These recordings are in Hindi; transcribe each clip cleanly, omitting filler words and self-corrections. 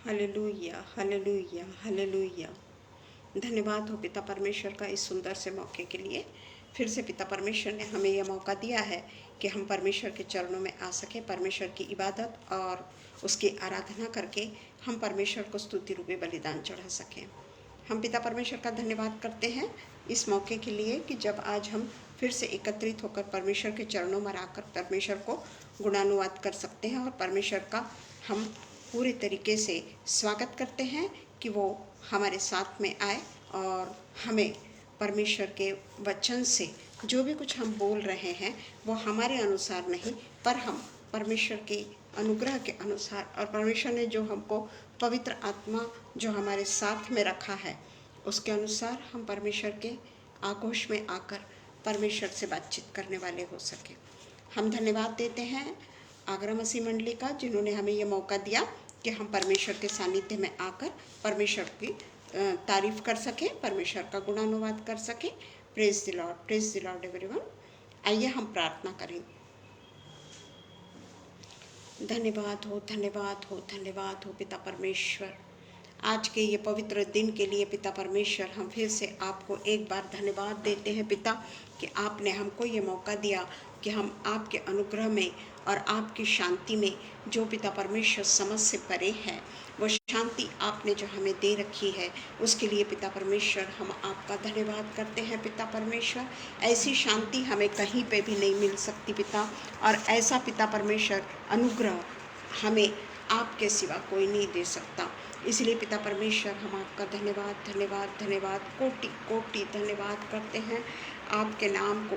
Hallelujah, hallelujah, hallelujah. धन्यवाद हो पिता परमेश्वर का इस सुंदर से मौके के लिए। फिर से पिता परमेश्वर ने हमें यह मौका दिया है कि हम परमेश्वर के चरणों में आ सकें, परमेश्वर की इबादत और उसकी आराधना करके हम परमेश्वर को स्तुति रूपी बलिदान चढ़ा सकें। हम पिता परमेश्वर का धन्यवाद करते हैं इस मौके के लिए कि जब आज हम फिर से एकत्रित होकर परमेश्वर के चरणों में आकर परमेश्वर को गुणानुवाद कर सकते हैं और परमेश्वर का हम पूरे तरीके से स्वागत करते हैं कि वो हमारे साथ में आए और हमें परमेश्वर के वचन से जो भी कुछ हम बोल रहे हैं वो हमारे अनुसार नहीं, पर हम परमेश्वर के अनुग्रह के अनुसार और परमेश्वर ने जो हमको पवित्र आत्मा जो हमारे साथ में रखा है उसके अनुसार हम परमेश्वर के आगोश में आकर परमेश्वर से बातचीत करने वाले हो सके। हम धन्यवाद देते हैं आगरा मसीह मंडली का, जिन्होंने हमें ये मौका दिया कि हम परमेश्वर के सानिध्य में आकर परमेश्वर की तारीफ कर सकें, परमेश्वर का गुणानुवाद कर सकें। Praise the Lord everyone. आइए हम प्रार्थना करें। धन्यवाद हो, धन्यवाद हो, धन्यवाद हो पिता परमेश्वर, आज के ये पवित्र दिन के लिए पिता परमेश्वर हम फिर से आपको एक बार धन्यवाद देते हैं पिता कि आपने हमको ये मौका दिया कि हम आपके अनुग्रह में और आपकी शांति में, जो पिता परमेश्वर समझ से परे है, वो शांति आपने जो हमें दे रखी है उसके लिए पिता परमेश्वर हम आपका धन्यवाद करते हैं। पिता परमेश्वर, ऐसी शांति हमें कहीं पे भी नहीं मिल सकती पिता, और ऐसा पिता परमेश्वर अनुग्रह हमें आपके सिवा कोई नहीं दे सकता। इसलिए पिता परमेश्वर हम आपका धन्यवाद धन्यवाद धन्यवाद कोटि कोटि धन्यवाद करते हैं, आपके नाम को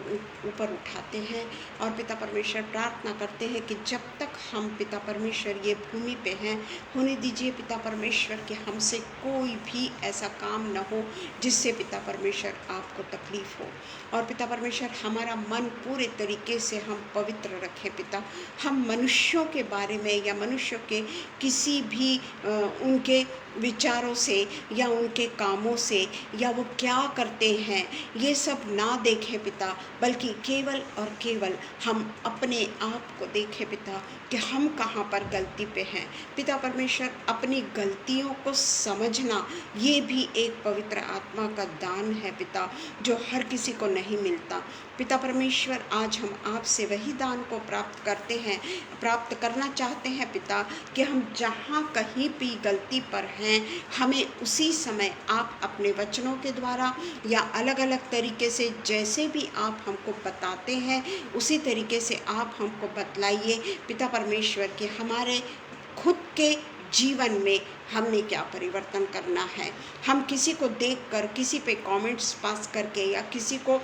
ऊपर उठाते हैं और पिता परमेश्वर प्रार्थना करते हैं कि जब तक हम पिता परमेश्वर ये भूमि पे हैं, होने दीजिए पिता परमेश्वर कि हमसे कोई भी ऐसा काम न हो जिससे पिता परमेश्वर आपको तकलीफ हो, और पिता परमेश्वर हमारा मन पूरे तरीके से हम पवित्र रखें पिता। हम मनुष्यों के बारे में या मनुष्यों के किसी भी उनके विचारों से या उनके कामों से या वो क्या करते हैं ये सब ना देखें पिता, बल्कि केवल और केवल हम अपने आप को देखें पिता कि हम कहाँ पर गलती पे हैं। पिता परमेश्वर, अपनी गलतियों को समझना ये भी एक पवित्र आत्मा का दान है पिता, जो हर किसी को नहीं मिलता। पिता परमेश्वर, आज हम आपसे वही दान को प्राप्त करना चाहते हैं पिता कि हम जहाँ कहीं भी गलती पर हैं, हमें उसी समय आप अपने वचनों के द्वारा या अलग अलग तरीके से जैसे भी आप हमको बताते हैं उसी तरीके से आप हमको बतलाइए पिता परमेश्वर कि हमारे खुद के जीवन में हमने क्या परिवर्तन करना है। हम किसी को देखकर, किसी पे कमेंट्स पास करके या किसी को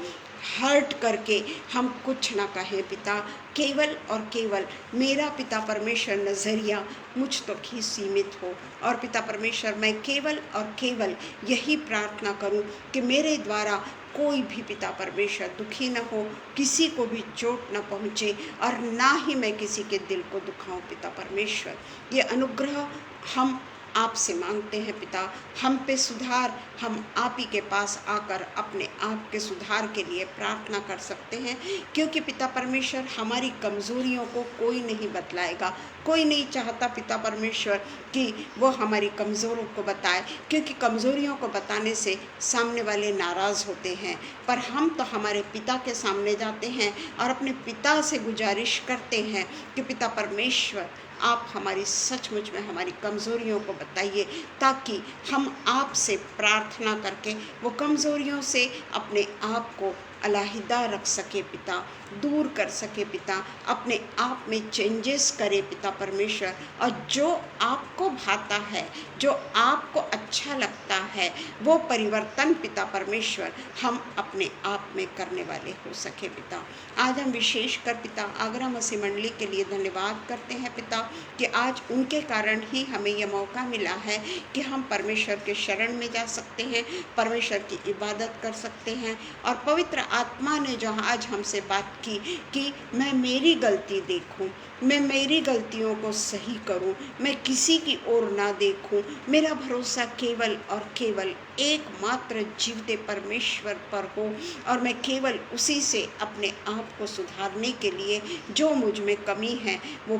हर्ट करके हम कुछ ना कहें पिता, केवल और केवल मेरा पिता परमेश्वर नज़रिया मुझ तक ही सीमित हो, और पिता परमेश्वर मैं केवल और केवल यही प्रार्थना करूं कि मेरे द्वारा कोई भी पिता परमेश्वर दुखी न हो, किसी को भी चोट न पहुँचे और ना ही मैं किसी के दिल को दुखाऊं पिता परमेश्वर। ये अनुग्रह हम आपसे मांगते हैं पिता। हम पे सुधार हम आप ही के पास आकर अपने आप के सुधार के लिए प्रार्थना कर सकते हैं, क्योंकि पिता परमेश्वर हमारी कमज़ोरियों को कोई नहीं बतलाएगा। कोई नहीं चाहता पिता परमेश्वर कि वो हमारी कमज़ोरों को बताए, क्योंकि कमज़ोरियों को बताने से सामने वाले नाराज़ होते हैं। पर हम तो हमारे पिता के सामने जाते हैं और अपने पिता से गुजारिश करते हैं कि पिता परमेश्वर आप हमारी सचमुच में हमारी कमज़ोरियों को बताइए, ताकि हम आपसे प्रार्थना करके वो कमज़ोरियों से अपने आप को अलहदा रख सके पिता, दूर कर सके पिता, अपने आप में चेंजेस करे पिता परमेश्वर, और जो आपको भाता है, जो आपको अच्छा लगता है, वो परिवर्तन पिता परमेश्वर हम अपने आप में करने वाले हो सके पिता। आज हम विशेष कर पिता आगरा मसीह मंडली के लिए धन्यवाद करते हैं पिता कि आज उनके कारण ही हमें यह मौका मिला है कि हम परमेश्वर के शरण में जा सकते हैं, परमेश्वर की इबादत कर सकते हैं। और पवित्र आत्मा ने जो आज हमसे बात की कि मैं मेरी गलती देखूं, मैं मेरी गलतियों को सही करूं, मैं किसी की ओर ना देखूं, मेरा भरोसा केवल और केवल एकमात्र जीवते परमेश्वर पर हो और मैं केवल उसी से अपने आप को सुधारने के लिए, जो मुझ में कमी है वो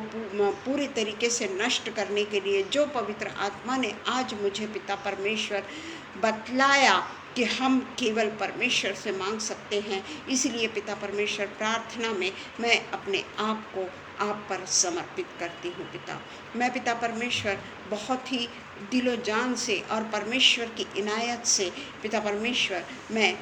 पूरे तरीके से नष्ट करने के लिए, जो पवित्र आत्मा ने आज मुझे पिता परमेश्वर बतलाया कि हम केवल परमेश्वर से मांग सकते हैं, इसलिए पिता परमेश्वर प्रार्थना में मैं अपने आप को आप पर समर्पित करती हूँ। पिता, मैं पिता परमेश्वर बहुत ही दिलो जान से और परमेश्वर की इनायत से पिता परमेश्वर मैं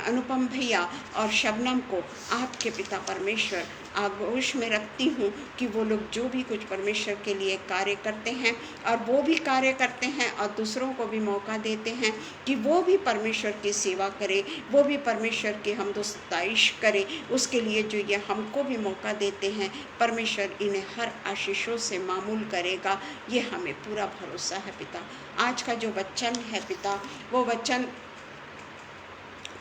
अनुपम भैया और शबनम को आपके पिता परमेश्वर आगोश में रखती हूँ कि वो लोग जो भी कुछ परमेश्वर के लिए कार्य करते हैं और वो भी कार्य करते हैं और दूसरों को भी मौका देते हैं कि वो भी परमेश्वर की सेवा करे, वो भी परमेश्वर की हमदोस्ताइश करे, उसके लिए जो ये हमको भी मौका देते हैं, परमेश्वर इन्हें हर आशीषों से मामूल करेगा, ये हमें पूरा भरोसा है। पिता, आज का जो वचन है पिता, वो वचन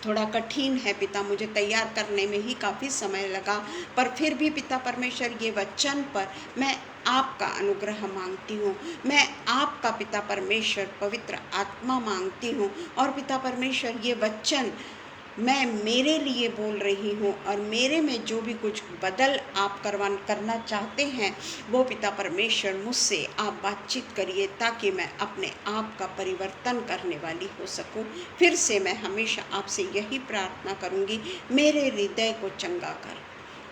थोड़ा कठिन है पिता, मुझे तैयार करने में ही काफ़ी समय लगा, पर फिर भी पिता परमेश्वर ये वचन पर मैं आपका अनुग्रह मांगती हूँ, मैं आपका पिता परमेश्वर पवित्र आत्मा मांगती हूँ। और पिता परमेश्वर ये वचन मैं मेरे लिए बोल रही हूँ और मेरे में जो भी कुछ बदल आप करना चाहते हैं वो पिता परमेश्वर मुझसे आप बातचीत करिए, ताकि मैं अपने आप का परिवर्तन करने वाली हो सकूँ। फिर से मैं हमेशा आपसे यही प्रार्थना करूँगी, मेरे हृदय को चंगा कर।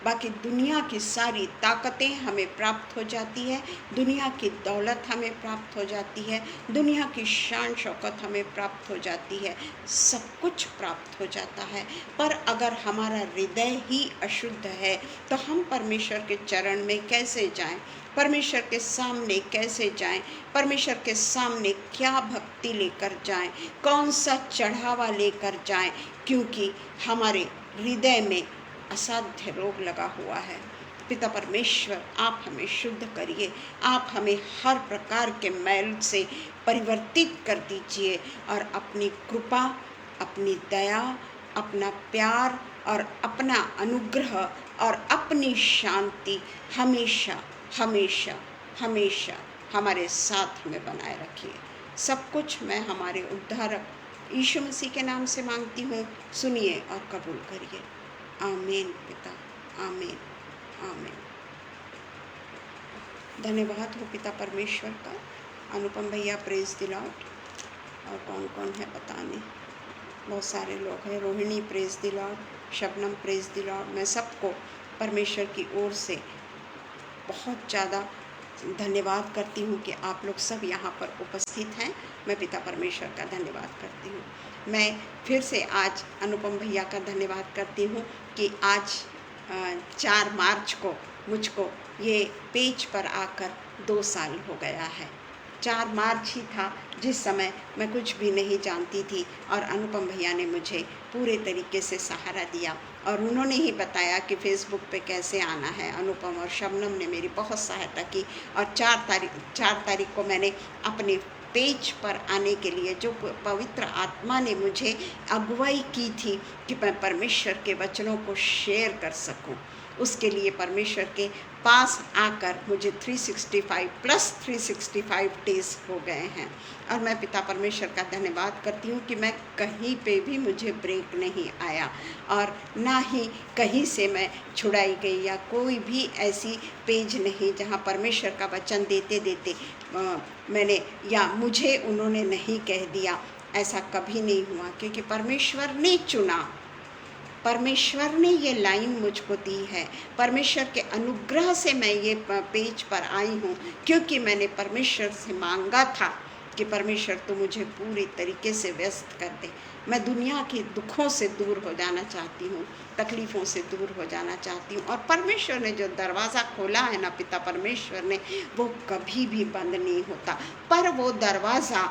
बाकी दुनिया की सारी ताकतें हमें प्राप्त हो जाती है, दुनिया की दौलत हमें प्राप्त हो जाती है, दुनिया की शान शौकत हमें प्राप्त हो जाती है, सब कुछ प्राप्त हो जाता है, पर अगर हमारा हृदय ही अशुद्ध है तो हम परमेश्वर के चरण में कैसे जाएं, परमेश्वर के सामने कैसे जाएं, परमेश्वर के सामने क्या भक्ति लेकर जाएं, कौन सा चढ़ावा लेकर जाएं, क्योंकि हमारे हृदय में असाध्य रोग लगा हुआ है। पिता परमेश्वर, आप हमें शुद्ध करिए, आप हमें हर प्रकार के मैल से परिवर्तित कर दीजिए और अपनी कृपा, अपनी दया, अपना प्यार और अपना अनुग्रह और अपनी शांति हमेशा हमेशा हमेशा हमारे साथ में बनाए रखिए। सब कुछ मैं हमारे उद्धारक यीशु मसीह के नाम से मांगती हूँ, सुनिए और कबूल करिए। आमीन पिता, आमीन आमीन। धन्यवाद हो पिता परमेश्वर का। अनुपम भैया प्रेज द लॉर्ड, और कौन कौन है पता नहीं, बहुत सारे लोग हैं। Rohini praise the Lord, Shabnam praise the Lord. मैं सबको परमेश्वर की ओर से बहुत ज़्यादा धन्यवाद करती हूँ कि आप लोग सब यहाँ पर उपस्थित हैं। मैं पिता परमेश्वर का धन्यवाद करती हूँ। मैं फिर से आज अनुपम भैया का धन्यवाद करती हूँ कि आज 4 मार्च को मुझको ये पेज पर आकर 2 साल हो गया है। 4 मार्च ही था जिस समय मैं कुछ भी नहीं जानती थी और अनुपम भैया ने मुझे पूरे तरीके से सहारा दिया और उन्होंने ही बताया कि फ़ेसबुक पे कैसे आना है। अनुपम और शबनम ने मेरी बहुत सहायता की और 4 तारीख को मैंने अपने पेज पर आने के लिए, जो पवित्र आत्मा ने मुझे अगुवाई की थी कि मैं परमेश्वर के वचनों को शेयर कर सकूं, उसके लिए परमेश्वर के पास आकर मुझे 365 प्लस 365 डेज हो गए हैं। और मैं पिता परमेश्वर का धन्यवाद करती हूँ कि मैं कहीं पे भी मुझे ब्रेक नहीं आया और ना ही कहीं से मैं छुड़ाई गई या कोई भी ऐसी पेज नहीं जहाँ परमेश्वर का वचन देते देते मैंने या मुझे उन्होंने नहीं कह दिया। ऐसा कभी नहीं हुआ, क्योंकि परमेश्वर ने चुना, परमेश्वर ने ये लाइन मुझको दी है, परमेश्वर के अनुग्रह से मैं ये पेज पर आई हूँ, क्योंकि मैंने परमेश्वर से मांगा था कि परमेश्वर तो मुझे पूरी तरीके से व्यस्त कर दे। मैं दुनिया के दुखों से दूर हो जाना चाहती हूँ, तकलीफ़ों से दूर हो जाना चाहती हूँ, और परमेश्वर ने जो दरवाज़ा खोला है ना, पिता परमेश्वर ने, वो कभी भी बंद नहीं होता। पर वो दरवाज़ा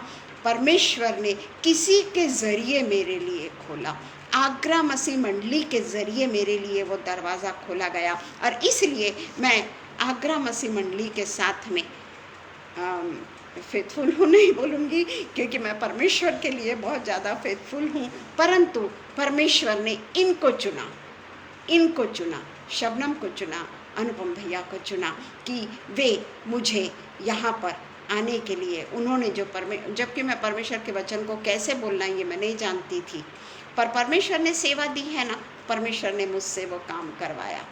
परमेश्वर ने किसी के ज़रिए मेरे लिए खोला, आगरा मसीह मंडली के ज़रिए मेरे लिए वो दरवाज़ा खोला गया। और इसलिए मैं आगरा मसीह मंडली के साथ में फेथफुल हूँ नहीं बोलूँगी, क्योंकि मैं परमेश्वर के लिए बहुत ज़्यादा फेथफुल हूँ, परंतु परमेश्वर ने इनको चुना, शबनम को चुना, अनुपम भैया को चुना कि वे मुझे यहाँ पर आने के लिए, उन्होंने जो जबकि मैं परमेश्वर के वचन को कैसे बोलना ये मैं नहीं जानती थी, पर परमेश्वर ने सेवा दी है ना, परमेश्वर ने मुझसे वो काम करवाया।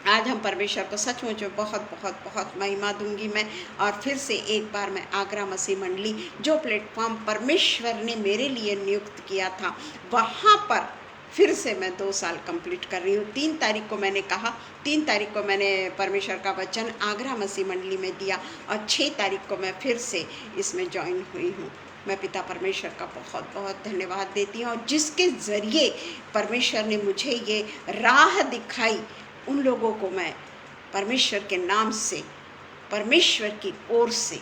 आज हम परमेश्वर को सचमुच में बहुत बहुत बहुत महिमा दूंगी मैं। और फिर से एक बार मैं आगरा मसीह मंडली, जो प्लेटफॉर्म परमेश्वर ने मेरे लिए नियुक्त किया था, वहाँ पर फिर से मैं 2 साल कंप्लीट कर रही हूँ। 3 तारीख को मैंने कहा, 3 तारीख को मैंने परमेश्वर का वचन आगरा मसीह मंडली में दिया और 6 तारीख को मैं फिर से इसमें ज्वाइन हुई हूँ। मैं पिता परमेश्वर का बहुत बहुत धन्यवाद देती हूँ, और जिसके ज़रिए परमेश्वर ने मुझे ये राह दिखाई, उन लोगों को मैं परमेश्वर के नाम से, परमेश्वर की ओर से,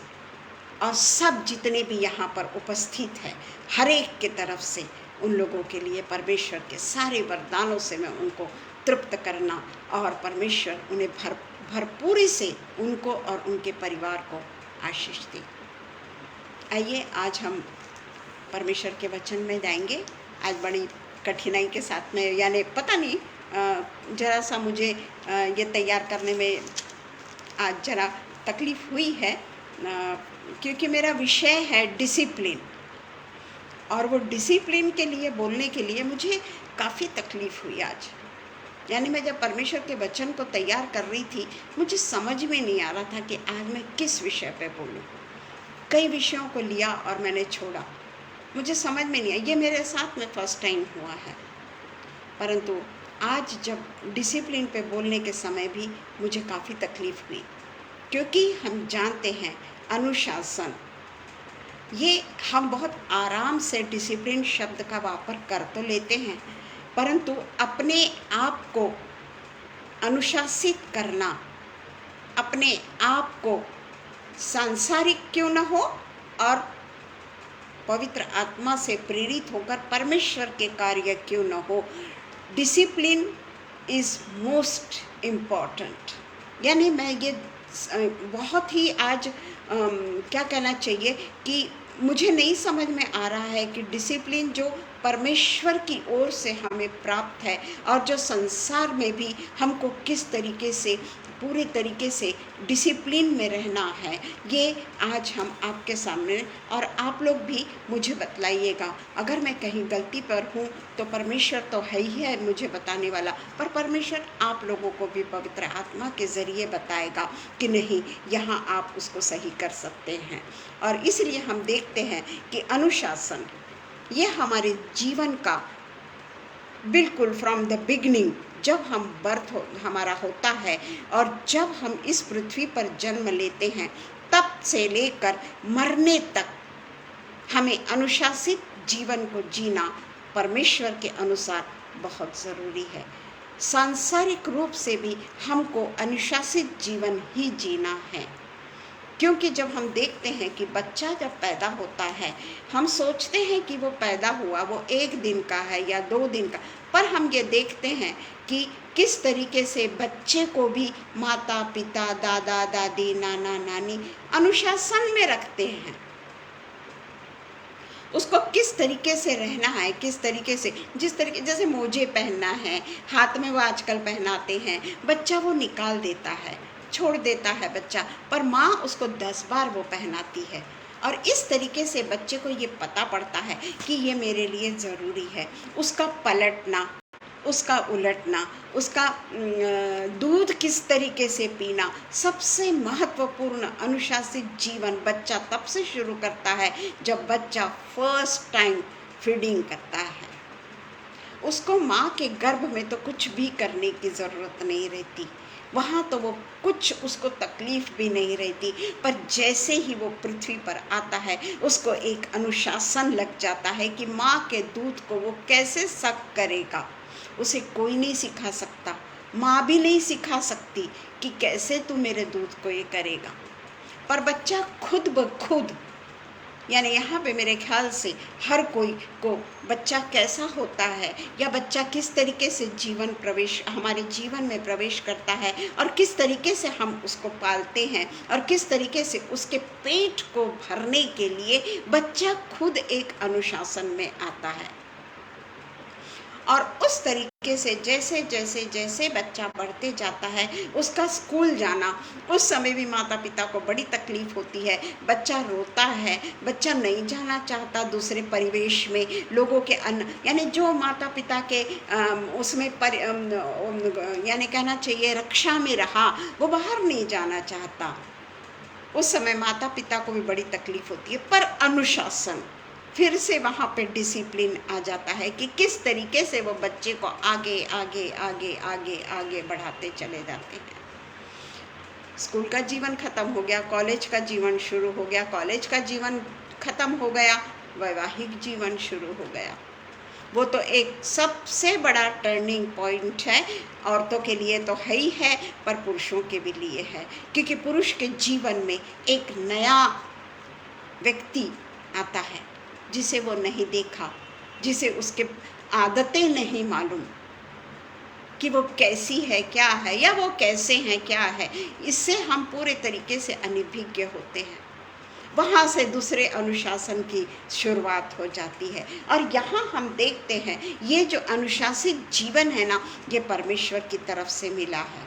और सब जितने भी यहाँ पर उपस्थित हैं, हर एक के तरफ से उन लोगों के लिए परमेश्वर के सारे वरदानों से मैं उनको तृप्त करना, और परमेश्वर उन्हें भरपूरी से उनको और उनके परिवार को आशीष दे। आइए आज हम परमेश्वर के वचन में जाएंगे। आज बड़ी कठिनाई के साथ में, यानी पता नहीं, ज़रा सा मुझे ये तैयार करने में आज ज़रा तकलीफ़ हुई है, क्योंकि मेरा विषय है डिसिप्लिन, और वो डिसिप्लिन के लिए बोलने के लिए मुझे काफ़ी तकलीफ़ हुई आज। यानी मैं जब परमेश्वर के वचन को तैयार कर रही थी, मुझे समझ में नहीं आ रहा था कि आज मैं किस विषय पे बोलूं। कई विषयों को लिया और मैंने छोड़ा, मुझे समझ में नहीं आया। ये मेरे साथ में फर्स्ट टाइम हुआ है, परंतु आज जब डिसिप्लिन पे बोलने के समय भी मुझे काफ़ी तकलीफ़ हुई, क्योंकि हम जानते हैं अनुशासन, ये हम बहुत आराम से डिसिप्लिन शब्द का वापर कर तो लेते हैं, परंतु अपने आप को अनुशासित करना, अपने आप को सांसारिक क्यों न हो और पवित्र आत्मा से प्रेरित होकर परमेश्वर के कार्य क्यों न हो, डिसिप्लिन इज़ मोस्ट इम्पॉर्टेंट। यानी मैं ये बहुत ही आज क्या कहना चाहिए कि मुझे नहीं समझ में आ रहा है कि डिसिप्लिन जो परमेश्वर की ओर से हमें प्राप्त है, और जो संसार में भी हमको किस तरीके से पूरे तरीके से डिसिप्लिन में रहना है, ये आज हम आपके सामने, और आप लोग भी मुझे बतलाइएगा। अगर मैं कहीं गलती पर हूँ तो परमेश्वर तो है ही है मुझे बताने वाला, पर परमेश्वर आप लोगों को भी पवित्र आत्मा के ज़रिए बताएगा कि नहीं, यहाँ आप उसको सही कर सकते हैं। और इसलिए हम देखते हैं कि अनुशासन ये हमारे जीवन का बिल्कुल फ्रॉम द बिगनिंग, जब हम बर्थ हमारा होता है और जब हम इस पृथ्वी पर जन्म लेते हैं, तब से लेकर मरने तक हमें अनुशासित जीवन को जीना परमेश्वर के अनुसार बहुत ज़रूरी है। सांसारिक रूप से भी हमको अनुशासित जीवन ही जीना है, क्योंकि जब हम देखते हैं कि बच्चा जब पैदा होता है, हम सोचते हैं कि वो पैदा हुआ वो 1 दिन का है या 2 दिन का, पर हम ये देखते हैं कि किस तरीके से बच्चे को भी माता पिता, दादा दादी, नाना नानी अनुशासन में रखते हैं। उसको किस तरीके से रहना है, किस तरीके से, जिस तरीके जैसे मोजे पहनना है, हाथ में वो आजकल पहनाते हैं, बच्चा वो निकाल देता है, छोड़ देता है बच्चा, पर माँ उसको 10 बार वो पहनाती है। और इस तरीके से बच्चे को ये पता पड़ता है कि ये मेरे लिए ज़रूरी है। उसका पलटना, उसका उलटना, उसका दूध किस तरीके से पीना, सबसे महत्वपूर्ण अनुशासित जीवन बच्चा तब से शुरू करता है जब बच्चा फर्स्ट टाइम फीडिंग करता है। उसको माँ के गर्भ में तो कुछ भी करने की ज़रूरत नहीं रहती, वहाँ तो वो कुछ उसको तकलीफ़ भी नहीं रहती, पर जैसे ही वो पृथ्वी पर आता है उसको एक अनुशासन लग जाता है कि माँ के दूध को वो कैसे सक करेगा। उसे कोई नहीं सिखा सकता, माँ भी नहीं सिखा सकती कि कैसे तू मेरे दूध को ये करेगा, पर बच्चा खुद ब खुद, यानी यहाँ पे मेरे ख्याल से हर कोई को बच्चा कैसा होता है या बच्चा किस तरीके से हमारे जीवन में प्रवेश करता है, और किस तरीके से हम उसको पालते हैं, और किस तरीके से उसके पेट को भरने के लिए बच्चा खुद एक अनुशासन में आता है। और उस तरीके से जैसे जैसे जैसे बच्चा बढ़ते जाता है, उसका स्कूल जाना, उस समय भी माता पिता को बड़ी तकलीफ होती है। बच्चा रोता है, बच्चा नहीं जाना चाहता दूसरे परिवेश में, लोगों के यानी जो माता पिता के उसमें यानी कहना चाहिए रक्षा में रहा, वो बाहर नहीं जाना चाहता। उस समय माता पिता को भी बड़ी तकलीफ होती है। पर अनुशासन, फिर से वहाँ पे डिसिप्लिन आ जाता है कि किस तरीके से वो बच्चे को आगे आगे आगे आगे आगे बढ़ाते चले जाते हैं। स्कूल का जीवन खत्म हो गया, कॉलेज का जीवन शुरू हो गया, कॉलेज का जीवन खत्म हो गया, वैवाहिक जीवन शुरू हो गया। वो तो एक सबसे बड़ा टर्निंग पॉइंट है। औरतों के लिए तो है ही है, पर पुरुषों के भी लिए है, क्योंकि पुरुष के जीवन में एक नया व्यक्ति आता है जिसे वो नहीं देखा, जिसे उसके आदतें नहीं मालूम कि वो कैसी है, क्या है, या वो कैसे हैं, क्या है। इससे हम पूरे तरीके से अनभिज्ञ होते हैं। वहाँ से दूसरे अनुशासन की शुरुआत हो जाती है। और यहाँ हम देखते हैं ये जो अनुशासित जीवन है ना, ये परमेश्वर की तरफ से मिला है।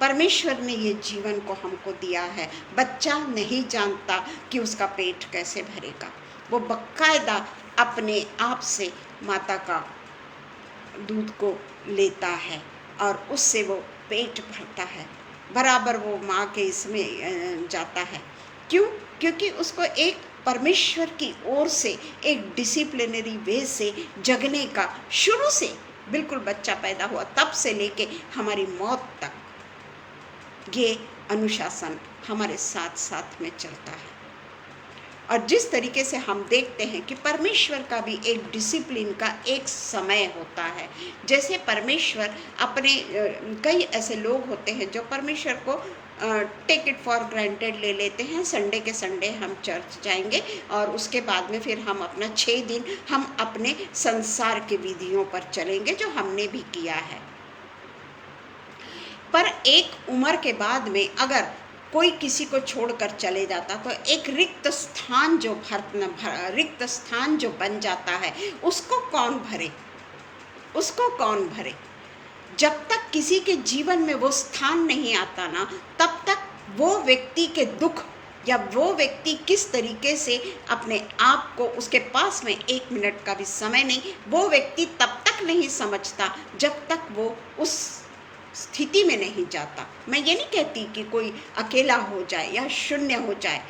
परमेश्वर ने ये जीवन को हमको दिया है। बच्चा नहीं जानता कि उसका पेट कैसे भरेगा, वो बाकायदा अपने आप से माता का दूध को लेता है और उससे वो पेट भरता है, बराबर वो माँ के इसमें जाता है। क्यों? क्योंकि उसको एक परमेश्वर की ओर से एक डिसिप्लिनरी वे से जगने का, शुरू से बिल्कुल बच्चा पैदा हुआ तब से लेके हमारी मौत तक ये अनुशासन हमारे साथ साथ में चलता है। और जिस तरीके से हम देखते हैं कि परमेश्वर का भी एक डिसिप्लिन का एक समय होता है। जैसे परमेश्वर अपने कई ऐसे लोग होते हैं जो परमेश्वर को टेक इट फॉर ग्रांटेड ले लेते हैं। संडे के संडे हम चर्च जाएंगे और उसके बाद में फिर हम अपना 6 दिन हम अपने संसार के विधियों पर चलेंगे, जो हमने भी किया है। पर एक उम्र के बाद में अगर कोई किसी को छोड़कर चले जाता तो एक रिक्त स्थान जो बन जाता है, उसको कौन भरे, उसको कौन भरे। जब तक किसी के जीवन में वो स्थान नहीं आता ना, तब तक वो व्यक्ति के दुख या वो व्यक्ति किस तरीके से अपने आप को, उसके पास में 1 मिनट का भी समय नहीं, वो व्यक्ति तब तक नहीं समझता जब तक वो उस स्थिति में नहीं जाता। मैं ये नहीं कहती कि कोई अकेला हो जाए या शून्य हो जाए,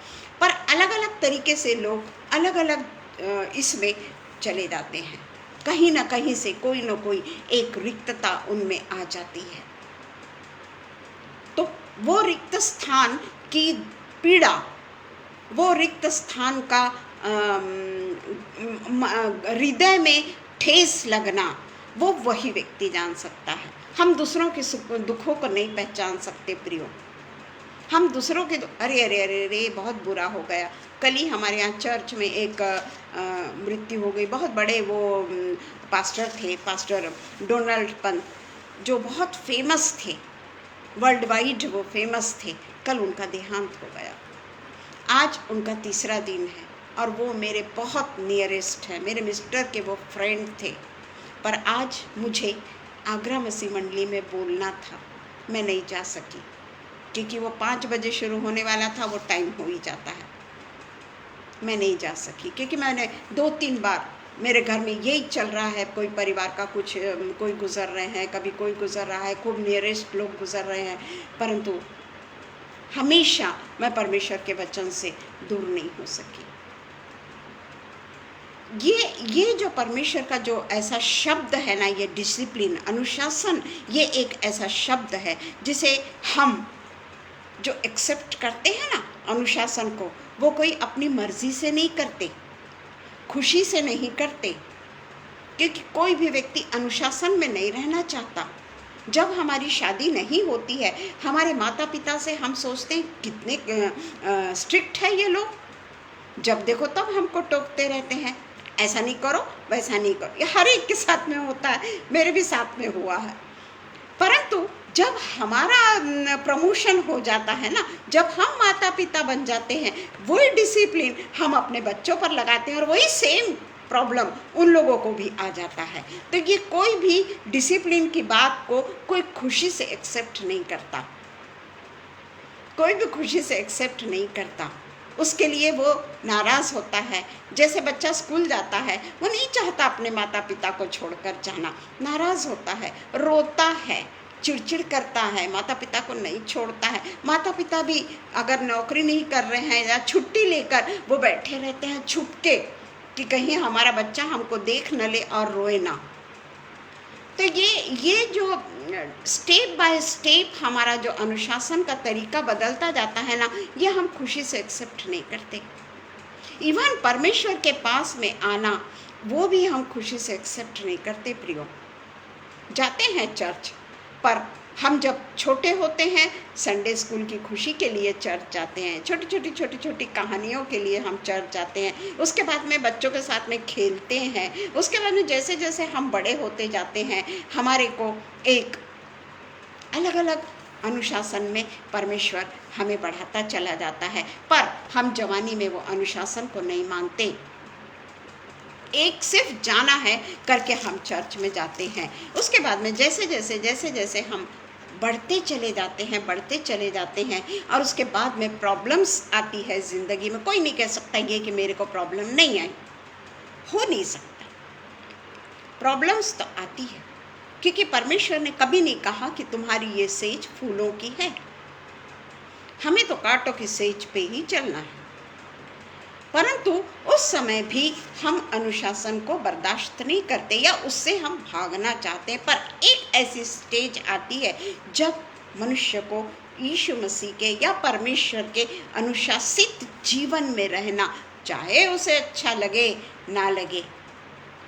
पर अलग अलग तरीके से लोग अलग अलग इसमें चले जाते हैं। कहीं ना कहीं से कोई ना कोई एक रिक्तता उनमें आ जाती है। तो वो रिक्त स्थान की पीड़ा, वो रिक्त स्थान का हृदय में ठेस लगना, वो वही व्यक्ति जान सकता है। हम दूसरों के दुखों को नहीं पहचान सकते प्रियो। हम दूसरों के अरे अरे अरे अरे बहुत बुरा हो गया। कल ही हमारे यहाँ चर्च में एक मृत्यु हो गई। बहुत बड़े वो पास्टर थे, पास्टर डोनाल्ड पंत, जो बहुत फेमस थे, वर्ल्ड वाइड वो फेमस थे। कल उनका देहांत हो गया। आज उनका 3रा दिन है और वो मेरे बहुत नियरेस्ट है, मेरे मिस्टर के वो फ्रेंड थे। पर आज मुझे आगरा मसीह मंडली में बोलना था, मैं नहीं जा सकी, क्योंकि वो 5 बजे शुरू होने वाला था, वो टाइम हो ही जाता है। मैं नहीं जा सकी क्योंकि मैंने 2-3 बार, मेरे घर में यही चल रहा है, कोई परिवार का कुछ, कोई गुजर रहे हैं, कभी कोई गुजर रहा है, खूब नियरेस्ट लोग गुजर रहे हैं, परंतु हमेशा मैं परमेश्वर के वचन से दूर नहीं हो सकी। ये जो परमेश्वर का जो ऐसा शब्द है ना, ये डिसिप्लिन, अनुशासन, ये एक ऐसा शब्द है जिसे हम जो एक्सेप्ट करते हैं ना अनुशासन को, वो कोई अपनी मर्जी से नहीं करते, खुशी से नहीं करते, क्योंकि कोई भी व्यक्ति अनुशासन में नहीं रहना चाहता। जब हमारी शादी नहीं होती है, हमारे माता पिता से हम सोचते हैं कितने स्ट्रिक्ट है ये लोग, जब देखो तब हमको टोकते रहते हैं, ऐसा नहीं करो, वैसा नहीं करो। ये हर एक के साथ में होता है, मेरे भी साथ में हुआ है। परंतु जब हमारा प्रमोशन हो जाता है ना, जब हम माता पिता बन जाते हैं, वही डिसिप्लिन हम अपने बच्चों पर लगाते हैं और वही सेम प्रॉब्लम उन लोगों को भी आ जाता है। तो ये कोई भी डिसिप्लिन की बात को कोई खुशी से एक्सेप्ट नहीं करता, कोई भी खुशी से एक्सेप्ट नहीं करता, उसके लिए वो नाराज़ होता है। जैसे बच्चा स्कूल जाता है, वो नहीं चाहता अपने माता पिता को छोड़कर जाना, नाराज़ होता है, रोता है, चिड़चिड़ करता है, माता पिता को नहीं छोड़ता है। माता पिता भी अगर नौकरी नहीं कर रहे हैं या छुट्टी लेकर वो बैठे रहते हैं छुप के कि कहीं हमारा बच्चा हमको देख न ले और रोए ना। तो ये जो स्टेप बाय स्टेप हमारा जो अनुशासन का तरीका बदलता जाता है ना, ये हम खुशी से एक्सेप्ट नहीं करते। इवन परमेश्वर के पास में आना वो भी हम खुशी से एक्सेप्ट नहीं करते प्रियो। जाते हैं चर्च, पर हम जब छोटे होते हैं संडे स्कूल की खुशी के लिए चर्च जाते हैं, छोटी छोटी कहानियों के लिए हम चर्च जाते हैं, उसके बाद में बच्चों के साथ में खेलते हैं। उसके बाद में जैसे जैसे हम बड़े होते जाते हैं, हमारे को एक अलग अलग अनुशासन में परमेश्वर हमें बढ़ाता चला जाता है। पर हम जवानी में वो अनुशासन को नहीं मानते, एक सिर्फ जाना है करके हम चर्च में जाते हैं। उसके बाद में जैसे जैसे हम बढ़ते चले जाते हैं और उसके बाद में प्रॉब्लम्स आती है ज़िंदगी में। कोई नहीं कह सकता ये कि मेरे को प्रॉब्लम नहीं आई, हो नहीं सकता, प्रॉब्लम्स तो आती है, क्योंकि परमेश्वर ने कभी नहीं कहा कि तुम्हारी ये सेज फूलों की है। हमें तो कांटों की सेज पे ही चलना है। परंतु उस समय भी हम अनुशासन को बर्दाश्त नहीं करते या उससे हम भागना चाहते हैं। पर एक ऐसी स्टेज आती है जब मनुष्य को यीशु मसीह के या परमेश्वर के अनुशासित जीवन में रहना, चाहे उसे अच्छा लगे ना लगे,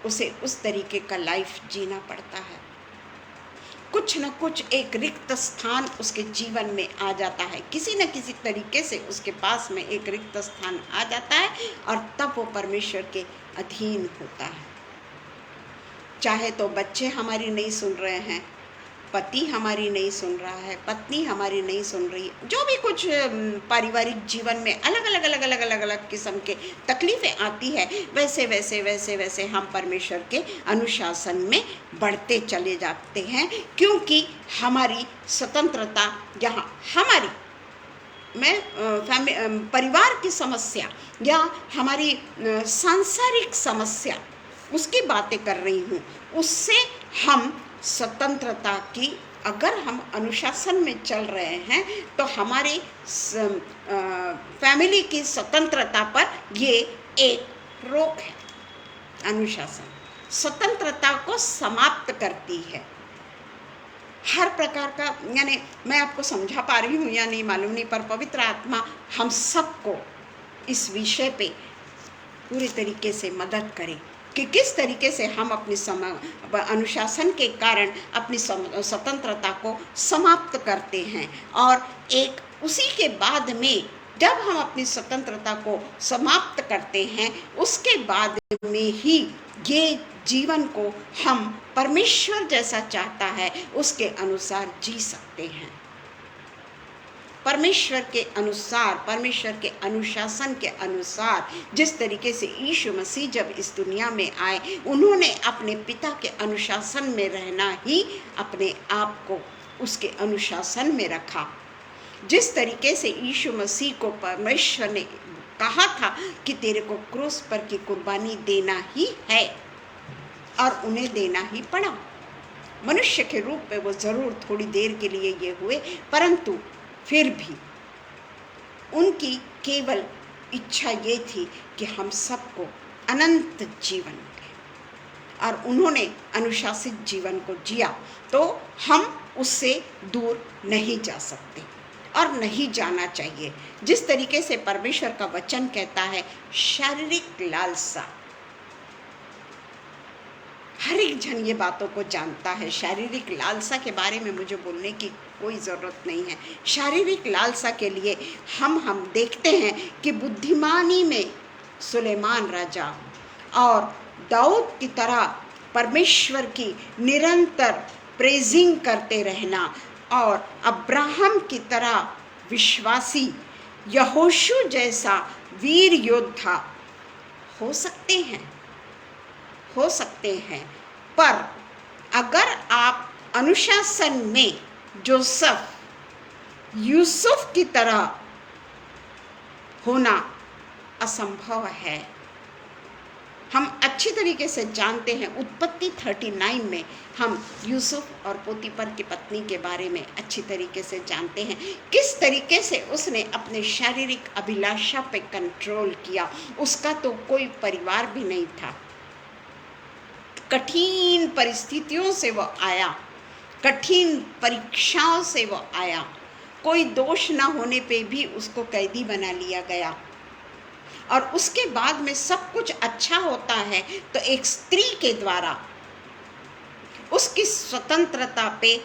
उसे उस तरीके का लाइफ जीना पड़ता है। कुछ न कुछ एक रिक्त स्थान उसके जीवन में आ जाता है, किसी न किसी तरीके से उसके पास में एक रिक्त स्थान आ जाता है और तब वो परमेश्वर के अधीन होता है। चाहे तो बच्चे हमारी नहीं सुन रहे हैं, पति हमारी नहीं सुन रहा है, पत्नी हमारी नहीं सुन रही है, जो भी कुछ पारिवारिक जीवन में अलग अलग किस्म के तकलीफ़ें आती है, वैसे हम परमेश्वर के अनुशासन में बढ़ते चले जाते हैं। क्योंकि हमारी स्वतंत्रता यहाँ हमारी परिवार की समस्या या हमारी सांसारिक समस्या उसकी बातें कर रही हूँ, उससे हम स्वतंत्रता की, अगर हम अनुशासन में चल रहे हैं तो हमारी फैमिली की स्वतंत्रता पर ये एक रोक है। अनुशासन स्वतंत्रता को समाप्त करती है हर प्रकार का। यानी मैं आपको समझा पा रही हूँ या नहीं मालूम नहीं, पर पवित्र आत्मा हम सबको इस विषय पे पूरी तरीके से मदद करे कि किस तरीके से हम अपनी अनुशासन के कारण अपनी स्वतंत्रता को समाप्त करते हैं। और एक उसी के बाद में जब हम अपनी स्वतंत्रता को समाप्त करते हैं, उसके बाद में ही ये जीवन को हम परमेश्वर जैसा चाहता है उसके अनुसार जी सकते हैं। परमेश्वर के अनुसार, परमेश्वर के अनुशासन के अनुसार, जिस तरीके से यीशु मसीह जब इस दुनिया में आए, उन्होंने अपने पिता के अनुशासन में रहना ही अपने आप को उसके अनुशासन में रखा। जिस तरीके से यीशु मसीह को परमेश्वर ने कहा था कि तेरे को क्रूस पर की कुर्बानी देना ही है, और उन्हें देना ही पड़ा। मनुष्य के रूप में वो ज़रूर थोड़ी देर के लिए ये हुए, परंतु फिर भी उनकी केवल इच्छा ये थी कि हम सबको अनंत जीवन मिले, और उन्होंने अनुशासित जीवन को जिया, तो हम उससे दूर नहीं जा सकते और नहीं जाना चाहिए। जिस तरीके से परमेश्वर का वचन कहता है, शारीरिक लालसा, हर एक जन ये बातों को जानता है। शारीरिक लालसा के बारे में मुझे बोलने की कोई ज़रूरत नहीं है। शारीरिक लालसा के लिए हम देखते हैं कि बुद्धिमानी में सुलेमान राजा और दाऊद की तरह परमेश्वर की निरंतर प्रेजिंग करते रहना, और अब्राहम की तरह विश्वासी यहोशू जैसा वीर योद्धा हो सकते हैं। हो सकते हैं, पर अगर आप अनुशासन में जोसेफ यूसुफ की तरह होना असंभव है। हम अच्छी तरीके से जानते हैं, उत्पत्ति 39 में हम यूसुफ और पोतीपर की पत्नी के बारे में अच्छी तरीके से जानते हैं, किस तरीके से उसने अपने शारीरिक अभिलाषा पे कंट्रोल किया। उसका तो कोई परिवार भी नहीं था, कठिन परिस्थितियों से वो आया, कठिन परीक्षाओं से वो आया, कोई दोष ना होने पे भी उसको कैदी बना लिया गया। और उसके बाद में सब कुछ अच्छा होता है तो एक स्त्री के द्वारा उसकी स्वतंत्रता पे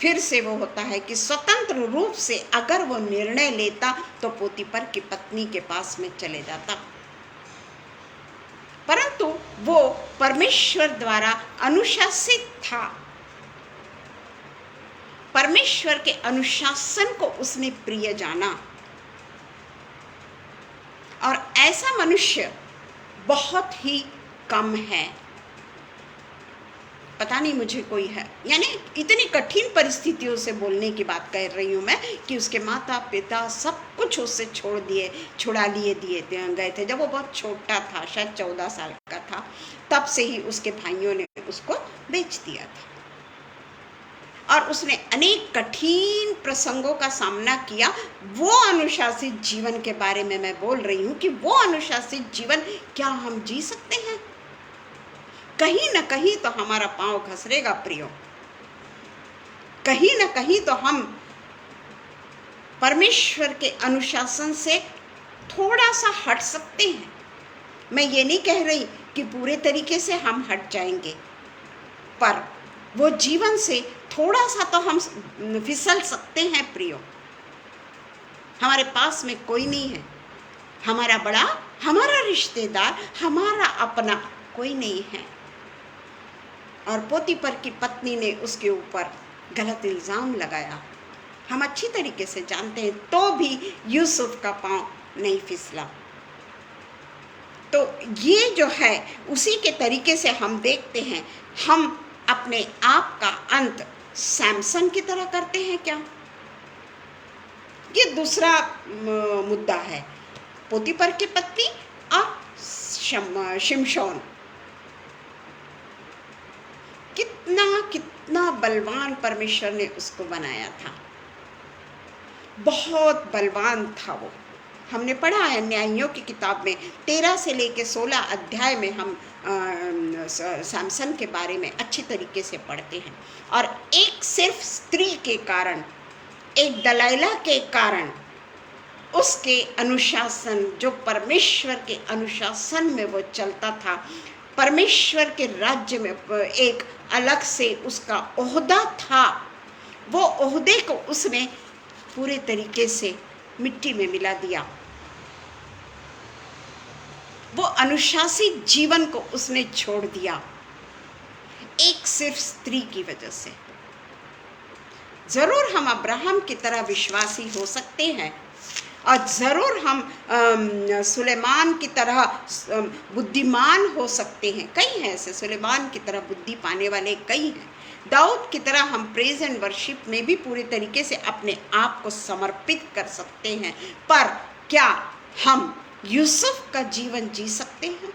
फिर से वो होता है कि स्वतंत्र रूप से अगर वो निर्णय लेता तो पोतीपर की पत्नी के पास में चले जाता, परंतु वो परमेश्वर द्वारा अनुशासित था। परमेश्वर के अनुशासन को उसने प्रिय जाना, और ऐसा मनुष्य बहुत ही कम है। पता नहीं मुझे कोई है, यानी इतनी कठिन परिस्थितियों से बोलने की बात कर रही हूँ मैं कि उसके माता पिता सब कुछ उससे छुड़ा लिए गए थे। जब वो बहुत छोटा था, शायद 14 साल का था, तब से ही उसके भाइयों ने उसको बेच दिया था। और उसने अनेक कठिन प्रसंगों का सामना किया। वो अनुशासित जीवन के बारे में मैं बोल रही हूँ कि वो अनुशासित जीवन क्या हम जी सकते हैं? कहीं न कहीं तो हमारा पांव घसरेगा प्रियो, कहीं न कहीं तो हम परमेश्वर के अनुशासन से थोड़ा सा हट सकते हैं। मैं ये नहीं कह रही कि पूरे तरीके से हम हट जाएंगे, पर वो जीवन से थोड़ा सा तो हम फिसल सकते हैं प्रियो। हमारे पास में कोई नहीं है, हमारा बड़ा, हमारा रिश्तेदार, हमारा अपना कोई नहीं है। और पोतीपर की पत्नी ने उसके ऊपर गलत इल्ज़ाम लगाया। हम अच्छी तरीके से जानते हैं, तो भी यूसुफ का पांव नहीं फिसला। तो ये जो है उसी के तरीके से हम देखते हैं, हम अपने आप का अंत सैमसन की तरह करते हैं क्या? ये दूसरा मुद्दा है, पोतीपर की पत्नी और शिमशोन। कितना बलवान परमेश्वर ने उसको बनाया था, बहुत बलवान था वो। हमने पढ़ा है न्यायियों की किताब में 13 से लेके 16 अध्याय में हम सैमसन के बारे में अच्छी तरीके से पढ़ते हैं। और एक सिर्फ स्त्री के कारण, एक दलाइला के कारण, उसके अनुशासन, जो परमेश्वर के अनुशासन में वो चलता था, परमेश्वर के राज्य में एक अलग से उसका ओहदा था, वो ओहदे को उसने पूरे तरीके से मिट्टी में मिला दिया। वो अनुशासित जीवन को उसने छोड़ दिया, एक सिर्फ स्त्री की वजह से। जरूर हम अब्राहम की तरह विश्वासी हो सकते हैं, और ज़रूर हम सुलेमान की तरह बुद्धिमान हो सकते हैं। कई हैं ऐसे, सुलेमान की तरह बुद्धि पाने वाले कई हैं। दाऊद की तरह हम प्रेज एंड वर्शिप में भी पूरे तरीके से अपने आप को समर्पित कर सकते हैं। पर क्या हम यूसुफ का जीवन जी सकते हैं?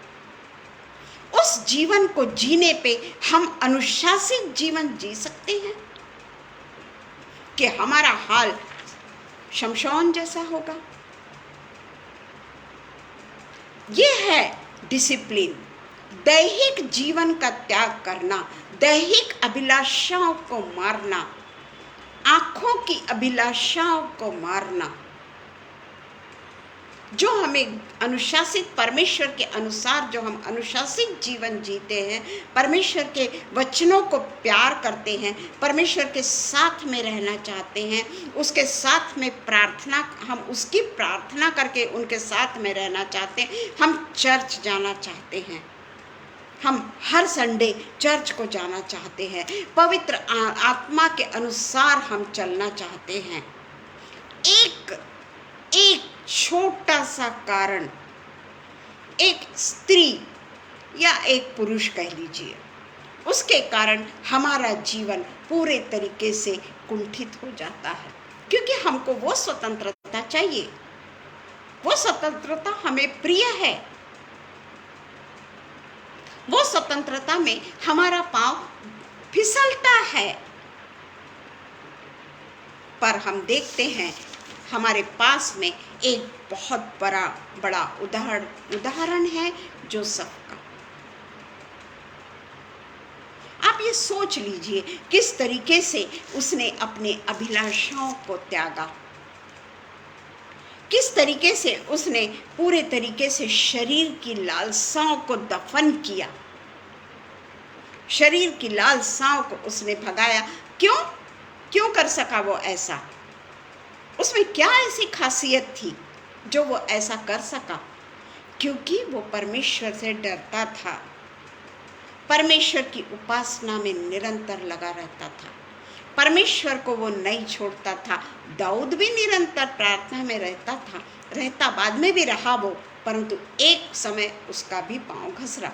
उस जीवन को जीने पे हम अनुशासित जीवन जी सकते हैं कि हमारा हाल शमशोन जैसा होगा? ये है डिसिप्लिन, दैहिक जीवन का त्याग करना, दैहिक अभिलाषाओं को मारना, आंखों की अभिलाषाओं को मारना। जो हमें अनुशासित, परमेश्वर के अनुसार जो हम अनुशासित जीवन जीते हैं, परमेश्वर के वचनों को प्यार करते हैं, परमेश्वर के साथ में रहना चाहते हैं, उसके साथ में प्रार्थना, हम उसकी प्रार्थना करके उनके साथ में रहना चाहते हैं, हम चर्च जाना चाहते हैं, हम हर संडे चर्च को जाना चाहते हैं, पवित्र आत्मा के अनुसार हम चलना चाहते हैं। एक छोटा सा कारण, एक स्त्री या एक पुरुष कह लीजिए, उसके कारण हमारा जीवन पूरे तरीके से कुंठित हो जाता है, क्योंकि हमको वो स्वतंत्रता चाहिए, वो स्वतंत्रता हमें प्रिय है, वो स्वतंत्रता में हमारा पांव फिसलता है। पर हम देखते हैं हमारे पास में एक बहुत बड़ा उदाहरण है जो सबका। आप ये सोच लीजिए किस तरीके से उसने अपने अभिलाषाओं को त्यागा, किस तरीके से उसने पूरे तरीके से शरीर की लालसाओं को दफन किया, शरीर की लालसाओं को उसने भगाया। क्यों कर सका वो ऐसा? उसमें क्या ऐसी खासियत थी जो वो ऐसा कर सका? क्योंकि वो परमेश्वर से डरता था, परमेश्वर की उपासना में निरंतर लगा रहता था, परमेश्वर को वो नहीं छोड़ता था। दाऊद भी निरंतर प्रार्थना में रहता बाद में भी रहा वो, परंतु एक समय उसका भी पांव घसरा,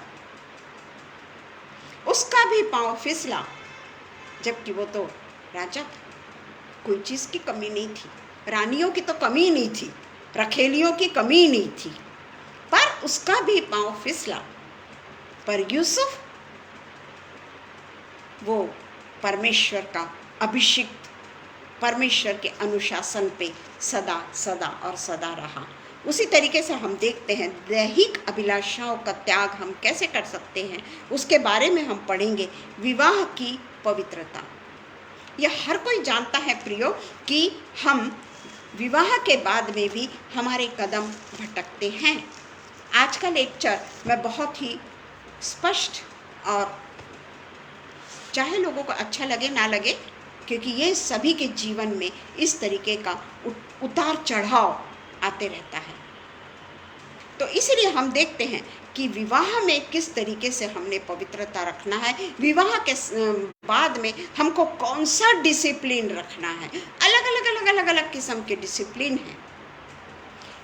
उसका भी पांव फिसला, जबकि वो तो राजा था, कोई चीज की कमी नहीं थी, रानियों की तो कमी नहीं थी, रखेलियों की कमी नहीं थी, पर उसका भी पांव फिसला। पर यूसुफ वो परमेश्वर का अभिषिक्त, परमेश्वर के अनुशासन पे सदा सदा और सदा रहा। उसी तरीके से हम देखते हैं दैहिक अभिलाषाओं का त्याग हम कैसे कर सकते हैं, उसके बारे में हम पढ़ेंगे। विवाह की पवित्रता, यह हर कोई जानता है प्रियो कि हम विवाह के बाद में भी हमारे कदम भटकते हैं। आज का लेक्चर मैं बहुत ही स्पष्ट, और चाहे लोगों को अच्छा लगे ना लगे, क्योंकि ये सभी के जीवन में इस तरीके का उतार चढ़ाव आते रहता है, तो इसलिए हम देखते हैं कि विवाह में किस तरीके से हमने पवित्रता रखना है, विवाह के बाद में हमको कौन सा डिसिप्लिन रखना है। अलग अलग किस्म के डिसिप्लिन है।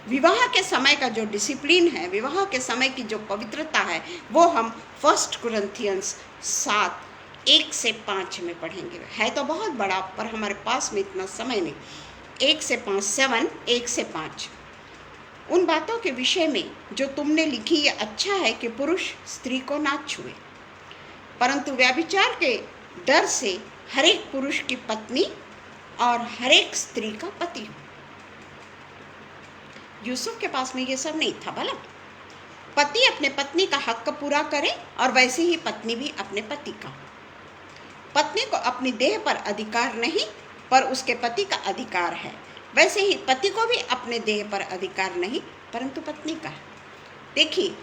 विवाह के समय का जो डिसिप्लिन है, विवाह के समय की जो पवित्रता है, वो हम 1 कुरिन्थियंस 7:1-5 में पढ़ेंगे। है तो बहुत बड़ा, पर हमारे पास में इतना समय नहीं। 1-5 उन बातों के विषय में जो तुमने लिखी, ये अच्छा है कि पुरुष स्त्री को ना छुए, परंतु व्यभिचार के डर से हरेक पुरुष की पत्नी और हरेक स्त्री का पति हो। यूसुफ के पास में ये सब नहीं था। भला पति अपने पत्नी का हक पूरा करे, और वैसे ही पत्नी भी अपने पति का। पत्नी को अपनी देह पर अधिकार नहीं, पर उसके पति का अधिकार है। वैसे ही पति को भी अपने देह पर अधिकार नहीं, परंतु पत्नी का। देखिए,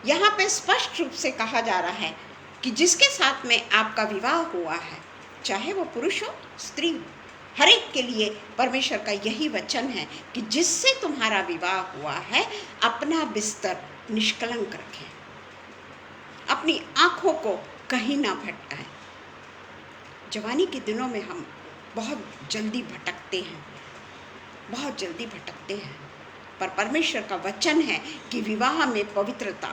यहाँ पे स्पष्ट रूप से कहा जा रहा है कि जिसके साथ में आपका विवाह हुआ है, चाहे वो पुरुष हो स्त्री हो, हर एक के लिए परमेश्वर का यही वचन है कि जिससे तुम्हारा विवाह हुआ है, अपना बिस्तर निष्कलंक रखें, अपनी आंखों को कहीं ना भटकाएं। जवानी के दिनों में हम बहुत जल्दी भटकते हैं, पर परमेश्वर का वचन है कि विवाह में पवित्रता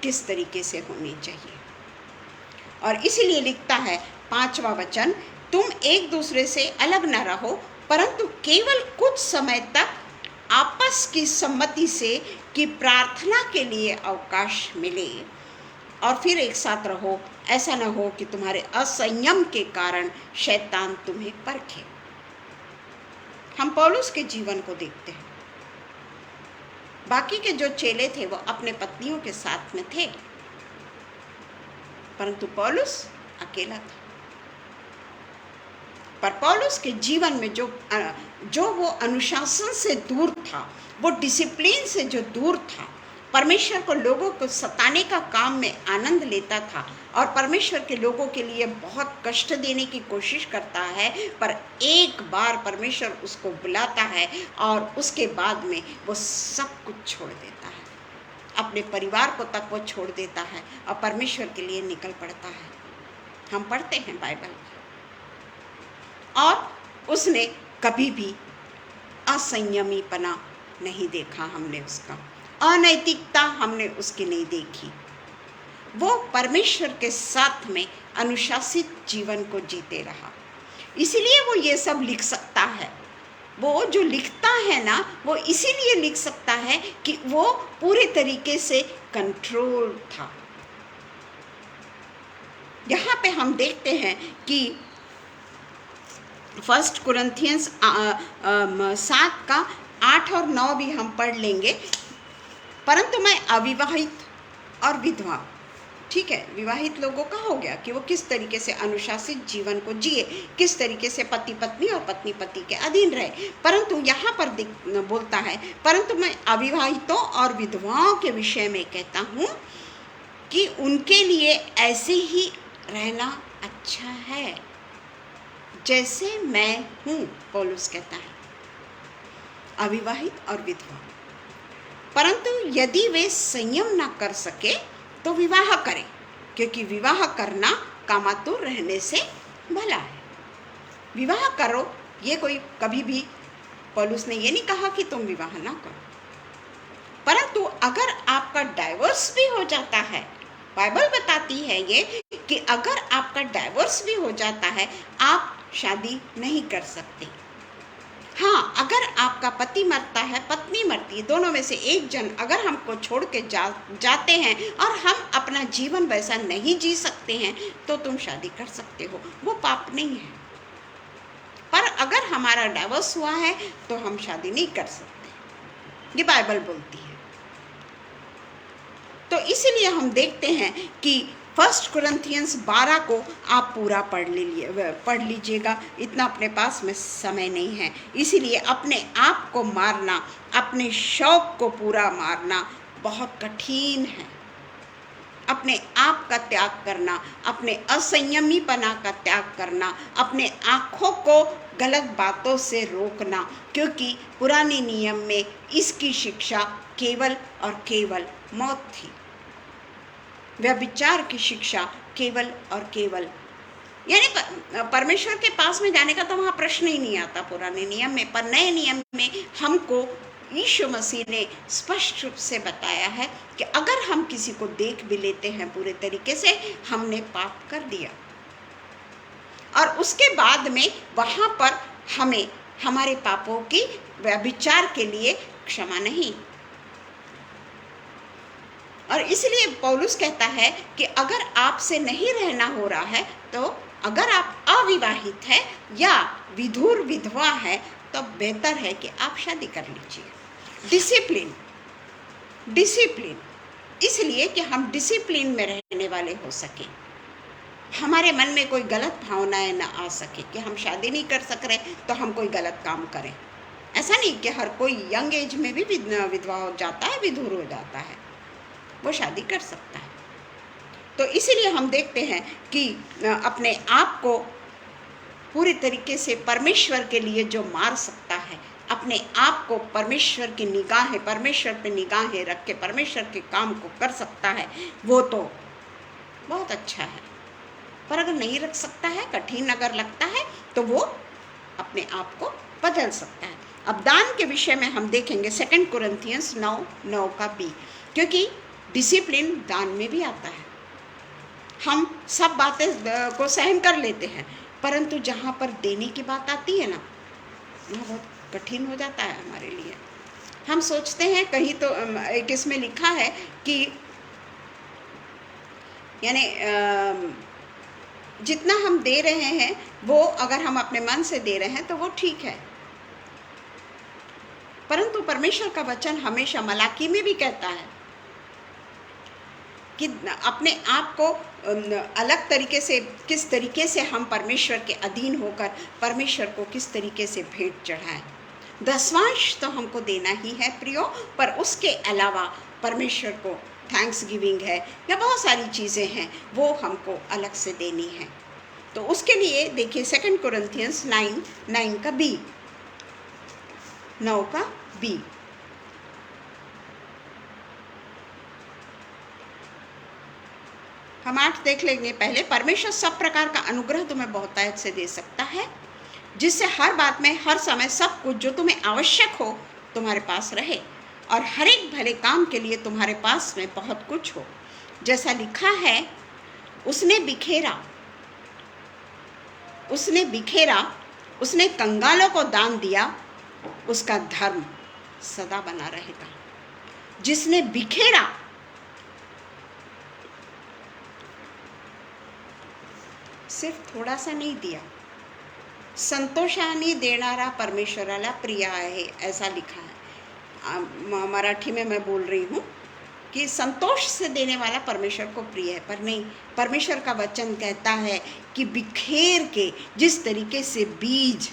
किस तरीके से होनी चाहिए। और इसीलिए लिखता है 5वां वचन, तुम एक दूसरे से अलग न रहो, परंतु केवल कुछ समय तक आपस की सम्मति से कि प्रार्थना के लिए अवकाश मिले, और फिर एक साथ रहो। ऐसा न हो कि तुम्हारे असंयम के कारण शैतान तुम्हें परखे। हम पौलुस के जीवन को देखते हैं। बाकी के जो चेले थे वो अपने पत्नियों के साथ में थे, परंतु पौलुस अकेला था। पर पौलुस के जीवन में जो वो अनुशासन से दूर था, वो डिसिप्लिन से जो दूर था, परमेश्वर को लोगों को सताने का काम में आनंद लेता था, और परमेश्वर के लोगों के लिए बहुत कष्ट देने की कोशिश करता है, पर एक बार परमेश्वर उसको बुलाता है और उसके बाद में वो सब कुछ छोड़ देता है, अपने परिवार को तक वो छोड़ देता है और परमेश्वर के लिए निकल पड़ता है। हम पढ़ते हैं बाइबल, और उसने कभी भी असंयमीपना नहीं देखा हमने उसका। अनैतिकता हमने उसकी नहीं देखी। वो परमेश्वर के साथ में अनुशासित जीवन को जीते रहा, इसीलिए वो ये सब लिख सकता है। वो जो लिखता है ना, वो इसीलिए लिख सकता है कि वो पूरे तरीके से कंट्रोल था। यहाँ पे हम देखते हैं कि 1 कुरिन्थियंस 7 का 8 और 9 भी हम पढ़ लेंगे। परंतु मैं अविवाहित और विधवा, ठीक है, विवाहित लोगों का हो गया कि वो किस तरीके से अनुशासित जीवन को जिए, किस तरीके से पति पत्नी और पत्नी पति के अधीन रहे। परंतु यहाँ पर बोलता है, परंतु मैं अविवाहितों और विधवाओं के विषय में कहता हूँ कि उनके लिए ऐसे ही रहना अच्छा है जैसे मैं हूँ। पौलुस कहता है अविवाहित और विधवा, परंतु यदि वे संयम ना कर सके तो विवाह करें, क्योंकि विवाह करना कामातुर रहने से भला है। विवाह करो, ये कोई कभी भी पौलुस ने ये नहीं कहा कि तुम विवाह ना करो। परंतु अगर आपका डाइवोर्स भी हो जाता है, बाइबल बताती है ये कि अगर आपका डाइवोर्स भी हो जाता है, आप शादी नहीं कर सकते। हाँ, अगर आपका पति मरता है, पत्नी मरती है, दोनों में से एक जन अगर हमको छोड़ के जाते हैं और हम अपना जीवन वैसा नहीं जी सकते हैं, तो तुम शादी कर सकते हो, वो पाप नहीं है। पर अगर हमारा डाइवोर्स हुआ है तो हम शादी नहीं कर सकते, ये बाइबल बोलती है। तो इसीलिए हम देखते हैं कि 1 कुरिन्थियंस 12 को आप पूरा पढ़ लीजिएगा। इतना अपने पास में समय नहीं है, इसीलिए अपने आप को मारना, अपने शौक को पूरा मारना बहुत कठिन है। अपने आप का त्याग करना, अपने असंयमीपना का त्याग करना, अपने आँखों को गलत बातों से रोकना, क्योंकि पुराने नियम में इसकी शिक्षा केवल और केवल मौत थी। व्यभिचार की शिक्षा केवल और केवल, यानी परमेश्वर के पास में जाने का तो वहाँ प्रश्न ही नहीं आता पुराने नियम में। पर नए नियम में हमको यीशु मसीह ने स्पष्ट रूप से बताया है कि अगर हम किसी को देख भी लेते हैं पूरे तरीके से, हमने पाप कर दिया, और उसके बाद में वहाँ पर हमें हमारे पापों की व्यभिचार के लिए क्षमा नहीं। और इसलिए पौलुस कहता है कि अगर आपसे नहीं रहना हो रहा है, तो अगर आप अविवाहित है या विधुर विधवा है, तो बेहतर है कि आप शादी कर लीजिए। डिसिप्लिन इसलिए कि हम डिसिप्लिन में रहने वाले हो सके, हमारे मन में कोई गलत भावनाएं ना आ सके कि हम शादी नहीं कर सक रहे तो हम कोई गलत काम करें। ऐसा नहीं कि हर कोई यंग एज में भी विधवा हो जाता है, विधुर हो जाता है, वो शादी कर सकता है। तो इसीलिए हम देखते हैं कि अपने आप को पूरी तरीके से परमेश्वर के लिए जो मार सकता है, अपने आप को परमेश्वर की निगाहें, परमेश्वर पे निगाहें रख के परमेश्वर के काम को कर सकता है, वो तो बहुत अच्छा है। पर अगर नहीं रख सकता है, कठिन अगर लगता है, तो वो अपने आप को बदल सकता है। अब दान के विषय में हम देखेंगे 2 कुरिन्थियंस 9 का बी, क्योंकि डिसिप्लिन दान में भी आता है। हम सब बातें को सहन कर लेते हैं, परंतु जहाँ पर देने की बात आती है ना, वह बहुत कठिन हो जाता है हमारे लिए। हम सोचते हैं, कहीं तो एक इसमें लिखा है कि यानी जितना हम दे रहे हैं वो अगर हम अपने मन से दे रहे हैं तो वो ठीक है, परंतु परमेश्वर का वचन हमेशा मलाकी में भी कहता है कि अपने आप को अलग तरीके से, किस तरीके से हम परमेश्वर के अधीन होकर परमेश्वर को किस तरीके से भेंट चढ़ाएं। दसवांश तो हमको देना ही है प्रियो, पर उसके अलावा परमेश्वर को थैंक्स गिविंग है या बहुत सारी चीज़ें हैं, वो हमको अलग से देनी है। तो उसके लिए देखिए 2 कुरिन्थियंस 9 का बी, 9 का बी। हम 8 देख लेंगे पहले। परमेश्वर सब प्रकार का अनुग्रह तुम्हें बहुतायत से दे सकता है, जिससे हर बात में हर समय सब कुछ जो तुम्हें आवश्यक हो तुम्हारे पास रहे। और हर एक भले काम के लिए तुम्हारे पास में बहुत कुछ हो। जैसा लिखा है, उसने बिखेरा, उसने कंगालों को दान दिया, उसका धर्म सदा बना रहेगा। जिसने बिखेरा, सिर्फ थोड़ा सा नहीं दिया, संतोषाने देणारा परमेश्वराला प्रिय आहे, ऐसा लिखा है। मराठी में मैं बोल रही हूँ कि संतोष से देने वाला परमेश्वर को प्रिय है, पर नहीं, परमेश्वर का वचन कहता है कि बिखेर के, जिस तरीके से बीज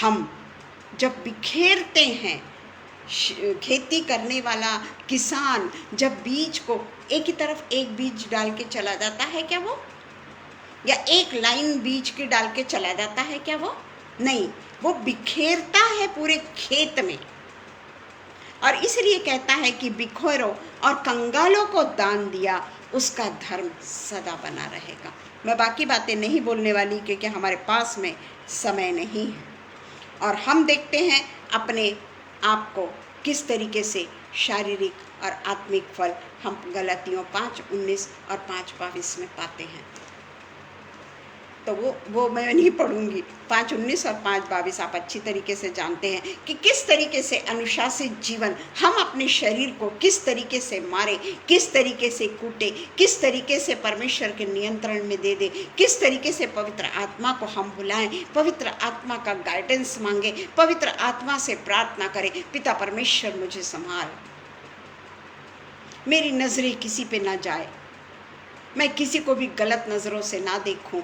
हम जब बिखेरते हैं, खेती करने वाला किसान जब बीज को एक ही तरफ एक बीज डाल के चला जाता है क्या वो, या एक लाइन बीज के डाल के चला जाता है क्या वो? नहीं, वो बिखेरता है पूरे खेत में। और इसलिए कहता है कि बिखोरो और कंगालों को दान दिया, उसका धर्म सदा बना रहेगा। मैं बाकी बातें नहीं बोलने वाली क्योंकि हमारे पास में समय नहीं है। और हम देखते हैं अपने आप को किस तरीके से शारीरिक और आत्मिक फल हम गलातियों 5:19 और 5:22 में पाते हैं। तो वो मैं नहीं पढ़ूंगी। 5:19 और 5:22 आप अच्छी तरीके से जानते हैं कि किस तरीके से अनुशासित जीवन हम अपने शरीर को किस तरीके से मारे, किस तरीके से कूटे, किस तरीके से परमेश्वर के नियंत्रण में दे दे, किस तरीके से पवित्र आत्मा को हम बुलाएं, पवित्र आत्मा का गाइडेंस मांगे, पवित्र आत्मा से प्रार्थना करें, पिता परमेश्वर मुझे संभाल, मेरी नजरें किसी पे ना जाए, मैं किसी को भी गलत नजरों से ना देखूं।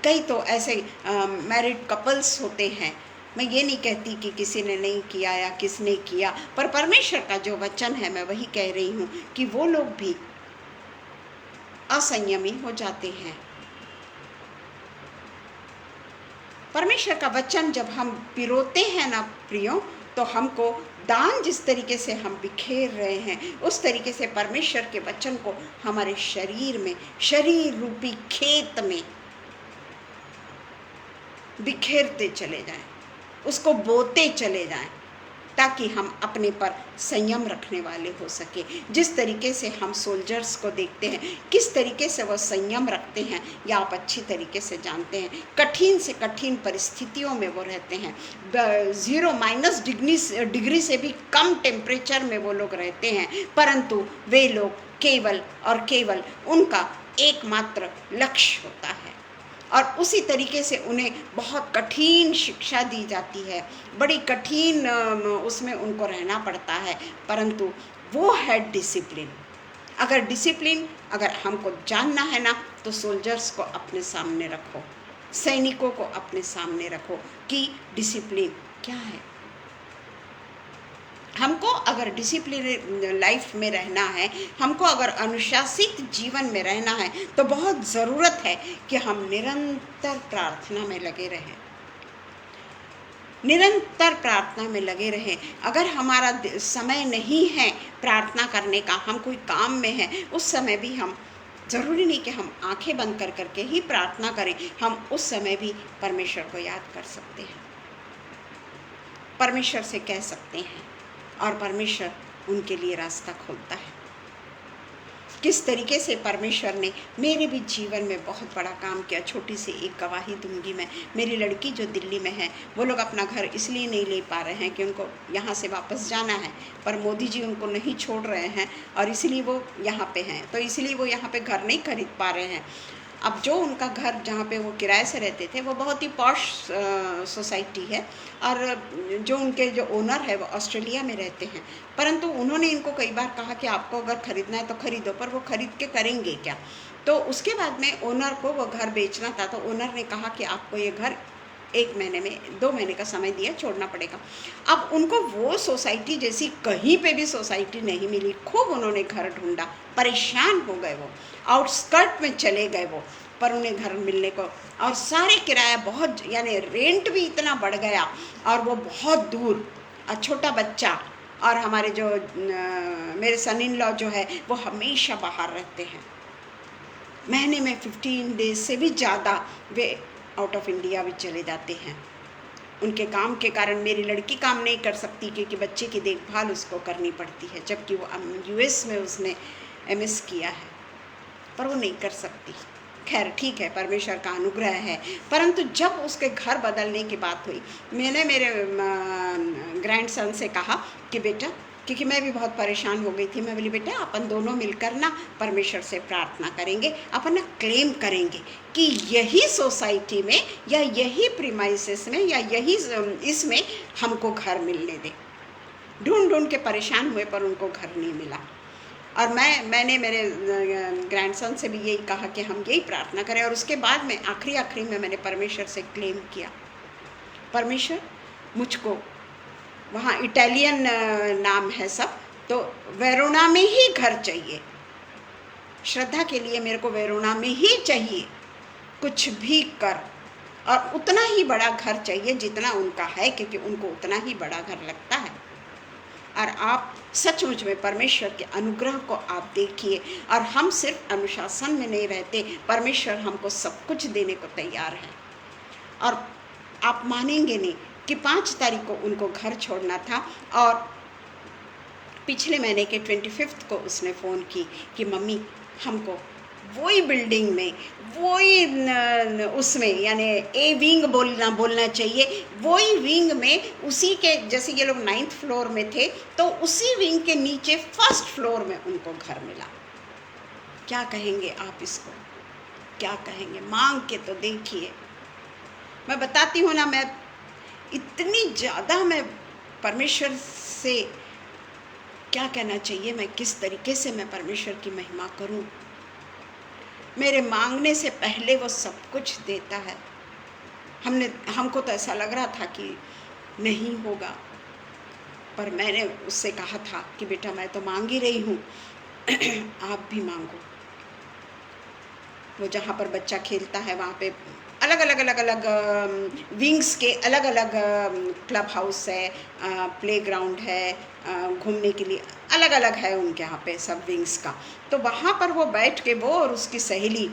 कई तो ऐसे मैरिड कपल्स होते हैं, मैं ये नहीं कहती कि किसी ने नहीं किया या किसने किया, पर परमेश्वर का जो वचन है मैं वही कह रही हूँ कि वो लोग भी असंयमी हो जाते हैं। परमेश्वर का वचन जब हम पिरोते हैं ना प्रियो, तो हमको दान जिस तरीके से हम बिखेर रहे हैं, उस तरीके से परमेश्वर के वचन को हमारे शरीर में, शरीर रूपी खेत में बिखेरते चले जाएं, उसको बोते चले जाएं, ताकि हम अपने पर संयम रखने वाले हो सके। जिस तरीके से हम सोल्जर्स को देखते हैं, किस तरीके से वो संयम रखते हैं, या आप अच्छी तरीके से जानते हैं। कठिन से कठिन परिस्थितियों में वो रहते हैं, 0- डिग्री से भी कम टेम्परेचर में वो लोग रहते हैं, परंतु वे लोग केवल और केवल उनका एकमात्र लक्ष्य होता है। और उसी तरीके से उन्हें बहुत कठिन शिक्षा दी जाती है, बड़ी कठिन उसमें उनको रहना पड़ता है, परंतु वो है डिसिप्लिन। अगर हमको जानना है ना, तो सोल्जर्स को अपने सामने रखो, सैनिकों को अपने सामने रखो कि डिसिप्लिन क्या है। हमको अगर डिसिप्लिन लाइफ में रहना है, हमको अगर अनुशासित जीवन में रहना है, तो बहुत ज़रूरत है कि हम निरंतर प्रार्थना में लगे रहें, निरंतर प्रार्थना में लगे रहें। अगर हमारा समय नहीं है प्रार्थना करने का, हम कोई काम में हैं, उस समय भी हम, ज़रूरी नहीं कि हम आंखें बंद कर करके ही प्रार्थना करें, हम उस समय भी परमेश्वर को याद कर सकते हैं, परमेश्वर से कह सकते हैं, और परमेश्वर उनके लिए रास्ता खोलता है। किस तरीके से परमेश्वर ने मेरे भी जीवन में बहुत बड़ा काम किया। छोटी सी एक गवाही दूंगी मैं। मेरी लड़की जो दिल्ली में है, वो लोग अपना घर इसलिए नहीं ले पा रहे हैं कि उनको यहाँ से वापस जाना है, पर मोदी जी उनको नहीं छोड़ रहे हैं और इसलिए वो यहाँ पे हैं, तो इसलिए वो यहाँ पे घर नहीं खरीद पा रहे हैं। अब जो उनका घर जहाँ पे वो किराए से रहते थे, वो बहुत ही पॉश सोसाइटी है, और जो उनके जो ओनर है वो ऑस्ट्रेलिया में रहते हैं, परंतु उन्होंने इनको कई बार कहा कि आपको अगर ख़रीदना है तो ख़रीदो, पर वो ख़रीद के करेंगे क्या। तो उसके बाद में ओनर को वो घर बेचना था, तो ओनर ने कहा कि आपको ये घर 1 महीने में 2 महीने का समय दिया, छोड़ना पड़ेगा। अब उनको वो सोसाइटी जैसी कहीं पे भी सोसाइटी नहीं मिली, खूब उन्होंने घर ढूंढा, परेशान हो गए, वो आउटस्कर्ट में चले गए वो, पर उन्हें घर मिलने को, और सारे किराया बहुत, यानी रेंट भी इतना बढ़ गया, और वो बहुत दूर, और छोटा बच्चा, और हमारे जो मेरे सन इन लॉ जो है वो हमेशा बाहर रहते हैं, महीने में 15 डेज से भी ज़्यादा वे आउट ऑफ इंडिया भी चले जाते हैं। उनके काम के कारण मेरी लड़की काम नहीं कर सकती क्योंकि बच्चे की देखभाल उसको करनी पड़ती है, जबकि वो यूएस में उसने एमएस किया है, पर वो नहीं कर सकती। खैर ठीक है, परमेश्वर का अनुग्रह है। परंतु जब उसके घर बदलने की बात हुई, मैंने मेरे ग्रैंडसन से कहा कि बेटा, क्योंकि मैं भी बहुत परेशान हो गई थी, मैं बोली बेटा अपन दोनों मिलकर ना परमेश्वर से प्रार्थना करेंगे, अपन ना क्लेम करेंगे कि यही सोसाइटी में या यही प्रीमाइसेस में या यही इसमें हमको घर मिलने दे। ढूंढ ढूंढ के परेशान हुए पर उनको घर नहीं मिला। और मैंने मेरे ग्रैंडसन से भी यही कहा कि हम यही प्रार्थना करें। और उसके बाद में आखिरी में मैंने परमेश्वर से क्लेम किया, परमेश्वर मुझको, वहाँ इटालियन नाम है सब, तो वेरोना में ही घर चाहिए। श्रद्धा के लिए मेरे को वेरोना में ही चाहिए, कुछ भी कर, और उतना ही बड़ा घर चाहिए जितना उनका है, क्योंकि उनको उतना ही बड़ा घर लगता है। और आप सचमुच में परमेश्वर के अनुग्रह को आप देखिए। और हम सिर्फ अनुशासन में नहीं रहते, परमेश्वर हमको सब कुछ देने को तैयार है। और आप मानेंगे नहीं कि 5 तारीख को उनको घर छोड़ना था, और पिछले महीने के 25 को उसने फ़ोन की कि मम्मी हमको वही बिल्डिंग में, वही उसमें, यानी ए विंग बोलना चाहिए, वही विंग में, उसी के, जैसे ये लोग 9th फ्लोर में थे तो उसी विंग के नीचे 1st फ्लोर में उनको घर मिला। क्या कहेंगे आप इसको, क्या कहेंगे? मांग के तो देखिए। मैं बताती हूँ ना, मैं इतनी ज़्यादा, मैं परमेश्वर से क्या कहना चाहिए, मैं किस तरीके से मैं परमेश्वर की महिमा करूँ। मेरे मांगने से पहले वो सब कुछ देता है। हमको तो ऐसा लग रहा था कि नहीं होगा, पर मैंने उससे कहा था कि बेटा मैं तो मांग ही रही हूँ, आप भी मांगो। वो जहाँ पर बच्चा खेलता है वहाँ पे अलग अलग विंग्स के अलग अलग क्लब हाउस है, प्लेग्राउंड है, घूमने के लिए अलग अलग है उनके यहाँ पे सब विंग्स का। तो वहाँ पर वो बैठ के, वो और उसकी सहेली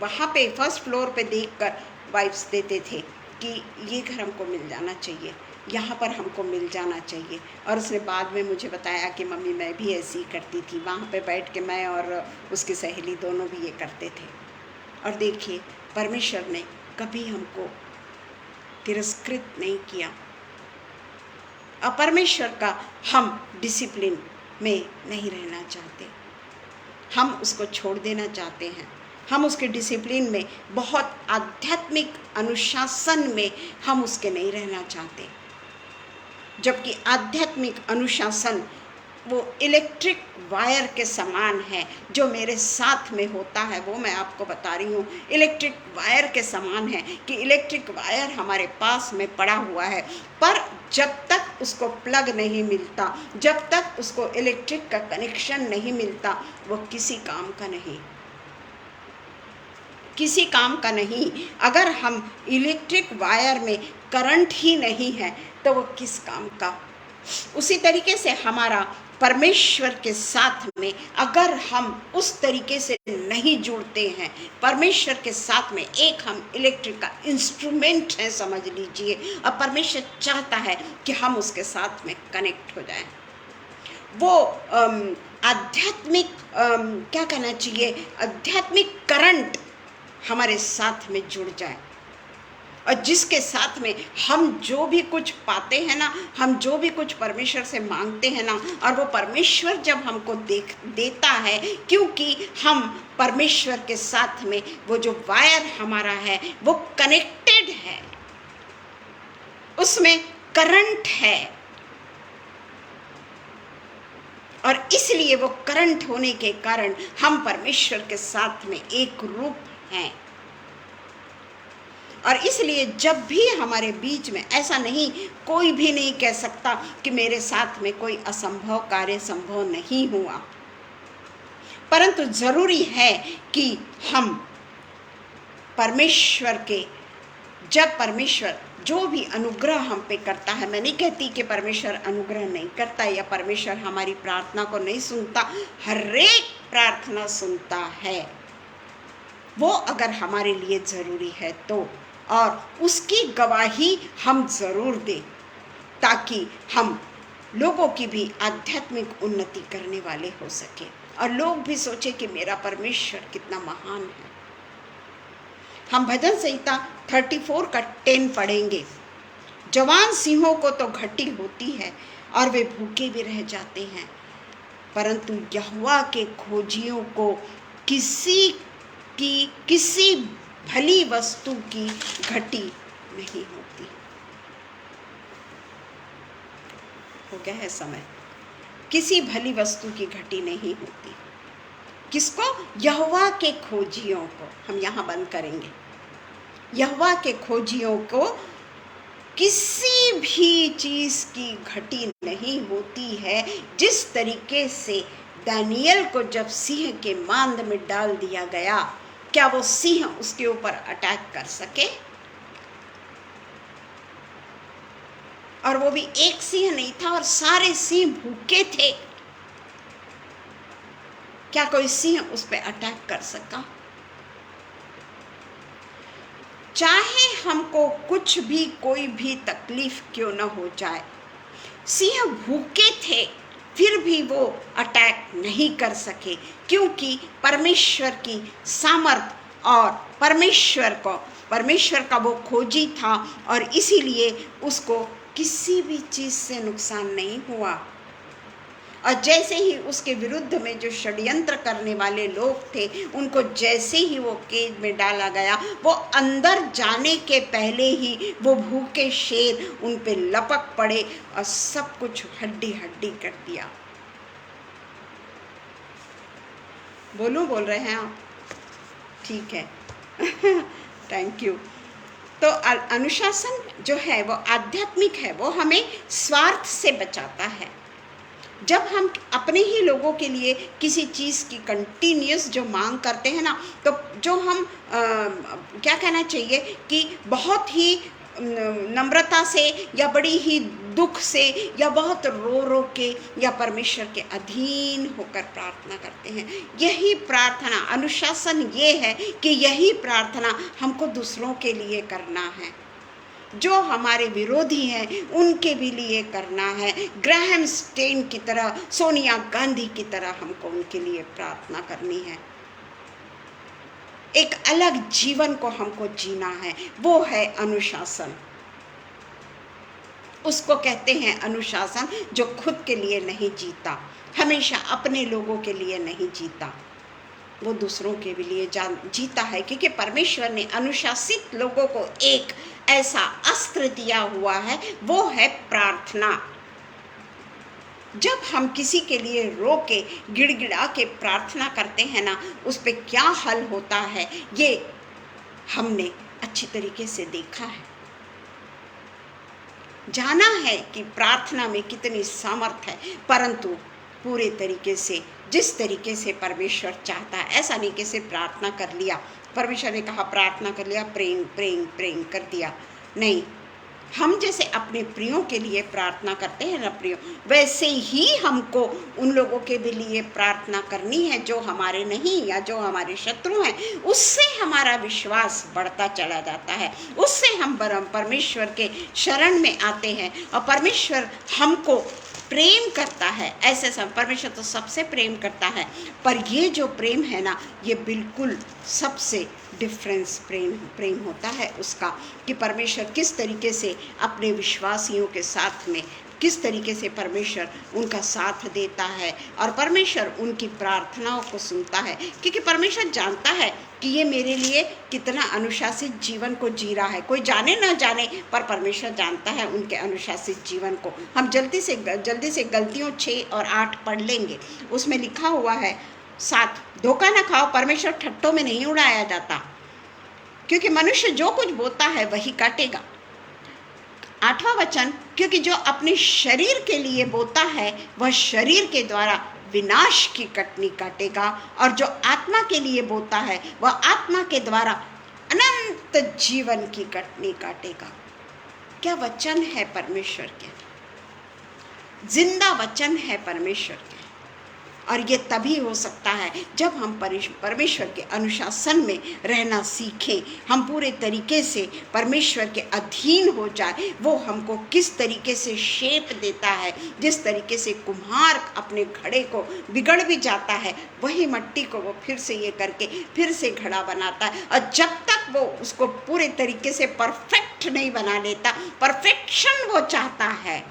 वहाँ पे 1st फ्लोर पे देखकर वाइब्स देते थे कि ये घर हमको मिल जाना चाहिए, यहाँ पर हमको मिल जाना चाहिए। और उसने बाद में मुझे बताया कि मम्मी मैं भी ऐसी ही करती थी, वहाँ पे बैठ के मैं और उसकी सहेली दोनों भी ये करते थे। और देखिए परमेश्वर ने कभी हमको तिरस्कृत नहीं किया। और परमेश्वर का हम डिसिप्लिन में नहीं रहना चाहते, हम उसको छोड़ देना चाहते हैं। हम उसके डिसिप्लिन में, बहुत आध्यात्मिक अनुशासन में हम उसके नहीं रहना चाहते। जबकि आध्यात्मिक अनुशासन वो इलेक्ट्रिक वायर के समान है, जो मेरे साथ में होता है, वो मैं आपको बता रही हूँ। इलेक्ट्रिक वायर के समान है कि इलेक्ट्रिक वायर हमारे पास में पड़ा हुआ है, पर जब तक उसको प्लग नहीं मिलता, जब तक उसको इलेक्ट्रिक का कनेक्शन नहीं मिलता, वो किसी काम का नहीं, किसी काम का नहीं। अगर हम इलेक्ट्रिक वायर में करंट ही नहीं है तो वो किस काम का। उसी तरीके से हमारा परमेश्वर के साथ में अगर हम उस तरीके से नहीं जुड़ते हैं, परमेश्वर के साथ में एक हम इलेक्ट्रिक का इंस्ट्रूमेंट है समझ लीजिए, और परमेश्वर चाहता है कि हम उसके साथ में कनेक्ट हो जाएं। वो आध्यात्मिक क्या कहना चाहिए, आध्यात्मिक करंट हमारे साथ में जुड़ जाए, और जिसके साथ में हम जो भी कुछ पाते हैं ना, हम जो भी कुछ परमेश्वर से मांगते हैं ना, और वो परमेश्वर जब हमको देता है, क्योंकि हम परमेश्वर के साथ में वो जो वायर हमारा है वो कनेक्टेड है, उसमें करंट है, और इसलिए वो करंट होने के कारण हम परमेश्वर के साथ में एक रूप हैं। और इसलिए जब भी हमारे बीच में, ऐसा नहीं, कोई भी नहीं कह सकता कि मेरे साथ में कोई असंभव कार्य संभव नहीं हुआ, परंतु जरूरी है कि हम परमेश्वर के, जब परमेश्वर जो भी अनुग्रह हम पे करता है, मैं नहीं कहती कि परमेश्वर अनुग्रह नहीं करता या परमेश्वर हमारी प्रार्थना को नहीं सुनता, हर एक प्रार्थना सुनता है। वो अगर हमारे लिए ज़रूरी है तो और उसकी गवाही हम ज़रूर दें, ताकि हम लोगों की भी आध्यात्मिक उन्नति करने वाले हो सके और लोग भी सोचे कि मेरा परमेश्वर कितना महान है। हम भजन संहिता 34 का 10 पढ़ेंगे। जवान सिंहों को तो घटी होती है और वे भूखे भी रह जाते हैं, परंतु यहोवा के खोजियों को किसी भली वस्तु की घटी नहीं होती। हो गया है समय। किसी भली वस्तु की घटी नहीं होती। किसको? यहोवा के खोजियों को। हम यहाँ बंद करेंगे। यहोवा के खोजियों को किसी भी चीज की घटी नहीं होती है। जिस तरीके से दानियल को जब सिंह के मांद में डाल दिया गया, क्या वो सिंह उसके ऊपर अटैक कर सके? और वो भी एक सिंह नहीं था और सारे सिंह भूखे थे। क्या कोई सिंह उस पर अटैक कर सका? चाहे हमको कुछ भी कोई भी तकलीफ क्यों न हो जाए, सिंह भूखे थे फिर भी वो अटैक नहीं कर सके, क्योंकि परमेश्वर की सामर्थ और परमेश्वर का वो खोजी था और इसीलिए उसको किसी भी चीज़ से नुकसान नहीं हुआ। और जैसे ही उसके विरुद्ध में जो षड्यंत्र करने वाले लोग थे, उनको जैसे ही वो केज में डाला गया, वो अंदर जाने के पहले ही वो भूखे शेर उन पे लपक पड़े और सब कुछ हड्डी हड्डी कर दिया। बोल रहे हैं आप? ठीक है। Thank you. तो अनुशासन जो है वो आध्यात्मिक है, वो हमें स्वार्थ से बचाता है। जब हम अपने ही लोगों के लिए किसी चीज़ की कंटिन्यूस जो मांग करते हैं ना, तो जो हम क्या कहना चाहिए कि बहुत ही नम्रता से या बड़ी ही दुख से या बहुत रो के या परमेश्वर के अधीन होकर प्रार्थना करते हैं। यही प्रार्थना, अनुशासन ये है कि यही प्रार्थना हमको दूसरों के लिए करना है। जो हमारे विरोधी हैं उनके भी लिए करना है। ग्राहम स्टेन की तरह, सोनिया गांधी की तरह हमको उनके लिए प्रार्थना करनी है। एक अलग जीवन को हमको जीना है, वो है अनुशासन। उसको कहते हैं अनुशासन, जो खुद के लिए नहीं जीता, हमेशा अपने लोगों के लिए नहीं जीता, वो दूसरों के भी लिए जीता है। क्योंकि परमेश्वर ने अनुशासित लोगों को एक ऐसा अस्त्र दिया हुआ है, वो है प्रार्थना। जब हम किसी के लिए रो के गिड़गिड़ा के प्रार्थना करते हैं ना, उस पे क्या हल होता है ये हमने अच्छी तरीके से देखा है, जाना है कि प्रार्थना में कितनी सामर्थ है। परंतु पूरे तरीके से, जिस तरीके से परमेश्वर चाहता है, ऐसा नहीं कि सिर्फ प्रार्थना कर लिया, परमेश्वर ने कहा प्रार्थना कर लिया, प्रेम कर दिया। नहीं, हम जैसे अपने प्रियों के लिए प्रार्थना करते हैं ना प्रियो, वैसे ही हमको उन लोगों के भी लिए प्रार्थना करनी है जो हमारे नहीं या जो हमारे शत्रु हैं। उससे हमारा विश्वास बढ़ता चला जाता है, उससे हम परमेश्वर के शरण में आते हैं और परमेश्वर हमको प्रेम करता है। ऐसे सब परमेश्वर तो सबसे प्रेम करता है, पर ये जो प्रेम है ना, ये बिल्कुल सबसे डिफरेंस प्रेम होता है उसका, कि परमेश्वर किस तरीके से अपने विश्वासियों के साथ में, किस तरीके से परमेश्वर उनका साथ देता है और परमेश्वर उनकी प्रार्थनाओं को सुनता है। क्योंकि परमेश्वर जानता है कि ये मेरे लिए कितना अनुशासित जीवन को जी रहा है। कोई जाने ना जाने, पर परमेश्वर जानता है उनके अनुशासित जीवन को। हम जल्दी से गलतियों 6 और 8 पढ़ लेंगे। उसमें लिखा हुआ है 7, धोखा ना खाओ, परमेश्वर ठट्टों में नहीं उड़ाया जाता, क्योंकि मनुष्य जो कुछ बोता है वही काटेगा। 8वां वचन, क्योंकि जो अपने शरीर के लिए बोता है वह शरीर के द्वारा विनाश की कटनी काटेगा, और जो आत्मा के लिए बोता है वह आत्मा के द्वारा अनंत जीवन की कटनी काटेगा। क्या वचन है परमेश्वर के, जिंदा वचन है परमेश्वर के। और ये तभी हो सकता है जब हम परमेश्वर के अनुशासन में रहना सीखें, हम पूरे तरीके से परमेश्वर के अधीन हो जाए। वो हमको किस तरीके से शेप देता है, जिस तरीके से कुम्हार अपने घड़े को बिगड़ भी जाता है, वही मिट्टी को वो फिर से ये करके फिर से घड़ा बनाता है। और जब तक वो उसको पूरे तरीके से परफेक्ट नहीं बना लेता, परफेक्शन वो चाहता है,